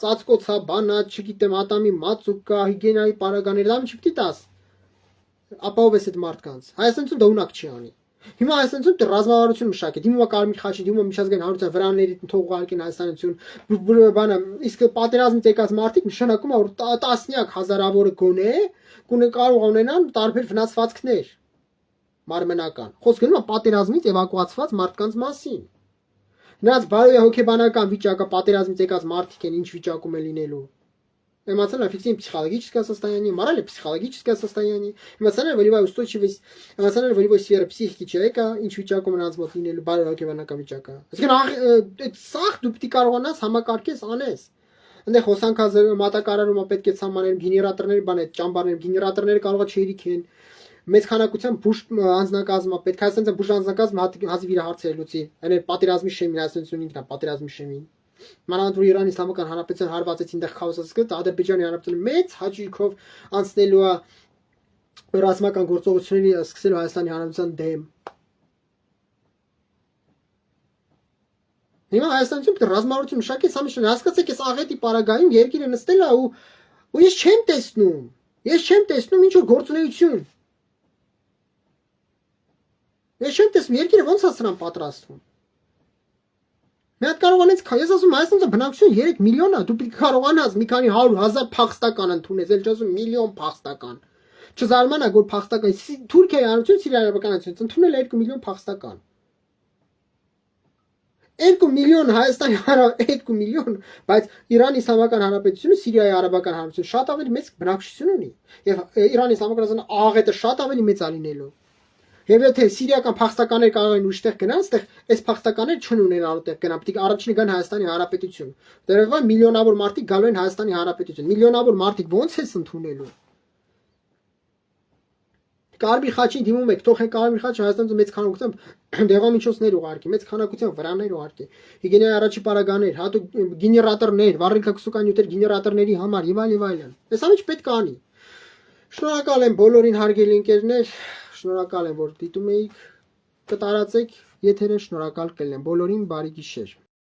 ծածկոցա բանա չգիտեմ ատամի մածուկ կա հիգիենայի պարագաներ դա ինչ պիտի տաս ապահովես այդ մարդկանց Հայաստանում դա ունակ չի անի հիմա Հայաստանում ռազմավարություն մշակել դիմում է Կարմիր խաչի դիմում է միջազգային հանրության վրանների թող ուղարկեն Հայաստանություն բանը իսկ պատերազմից եկած մարդիկ նշանակում է որ տասնյակ հազարավորը գոնե կարող ունենան տարբեր վնասվածքներ մարմնական խոսք գնում է պատերազմից էվակուացված մարդկանց մասին նրանց բարոյահոգեբանական վիճակը պատերազմից եկած մարդիկ են ինչ վիճակում է լինելու эмоционально-аффективное психологическое состояние, морально-психологическое состояние, эмоционально-волевая устойчивость, эмоционально-волевой сфера психики человека, ինչ վիճակում նրանց մոտ լինելու բարոյահոգեբանական վիճակը։ Այսինքն այդ սախ դու պիտի կարողանաս համակարգես անես։ Այնտեղ հոսանքազը մատակարարումը պետք է սահմանեն գեներատորներ, բան այդ ճամբարներ, գեներատորները կարող է չերիք են։ Մեծ քանակությամբ բուժ անձնակազմը պետք է ասենք բուժ անձնակազմը հազիվ իր հարցերը լուծի։ Այն պատերազմի շեմին, այսինքն ինքնա պատերազմի շեմին։ Մանավանդ որ Իրանի Իսլամական Հանրապետության հարվածեցին դեռ քաոսը սկսած Ադրբեջանի Հանրապետությունը մեծ հաճույքով անցնելու է ռազմական գործողությունների սկսելու Հայաստանի Հանրապետության դեմ Հիմա Հայաստանում պետք է ռազմավարություն մշակել, սա միշտ հասկացեք, այս աղետի պարագայում երկիրը նստել է ու ես չեմ տեսնում ինչ որ գործունեություն։ Ես չեմ տեսնում երկիրը ոնց է սրան պատրաստվում։ Մի հատ կարողանես, ես ասում Հայաստանը բնակչություն 3 միլիոն է, դու պետք է կարողանաս մի քանի 100,000 փախստական ընդունես, էլ չասում միլիոն փախստական։ Չզարմանա, որ փախստական Թուրքիայի հանրություն, Սիրիայի արաբական հանրություն ընդունել 2 միլիոն փախստական։ 2 միլիոն Հայաստանի 2 միլիոն, բայց Իրանի Իսլամական Հանրապետությունը, Սիրիայի արաբական հանրություն շատ ավելի մեծ բնակչություն ունի, եւ Իրանի Իսլամական Հանրապետությունը աղետը շատ ավելի մեծ է լինելու։ Եվ եթե սիրիական փախստականներ կարող են ուշտեղ գնան, այստեղ այս փախստականները չունեն այդտեղ գնա, պետք է առաջինը գան Հայաստանի Հանրապետություն։ Դերևա միլիոնավոր մարդիկ գալու են Հայաստանի Հանրապետություն։ Միլիոնավոր մարդիկ ո՞նց է ընդունելու։ Կարմիր խաչին դիմում եք, թող Կարմիր խաչը Հայաստանում մեծ քանակությամբ դեղամիջոցներ ուղարկի, մեծ քանակությամբ վրաններ ուղարկի։ Հիգիենայի առաջի պարագաներ, հատուկ գեներատորներ, վառելքակսական նյութեր գեներատորների համար եւ այլն։ Այս ամենը պետք է անի։ Շնորհակալ եմ բոլորին հարգելի ընկերներ, շնորհակալ եմ որ դիտում էիք, կտարածեք եթերը, շնորհակալ կլինեմ բոլորին, բարի գիշեր։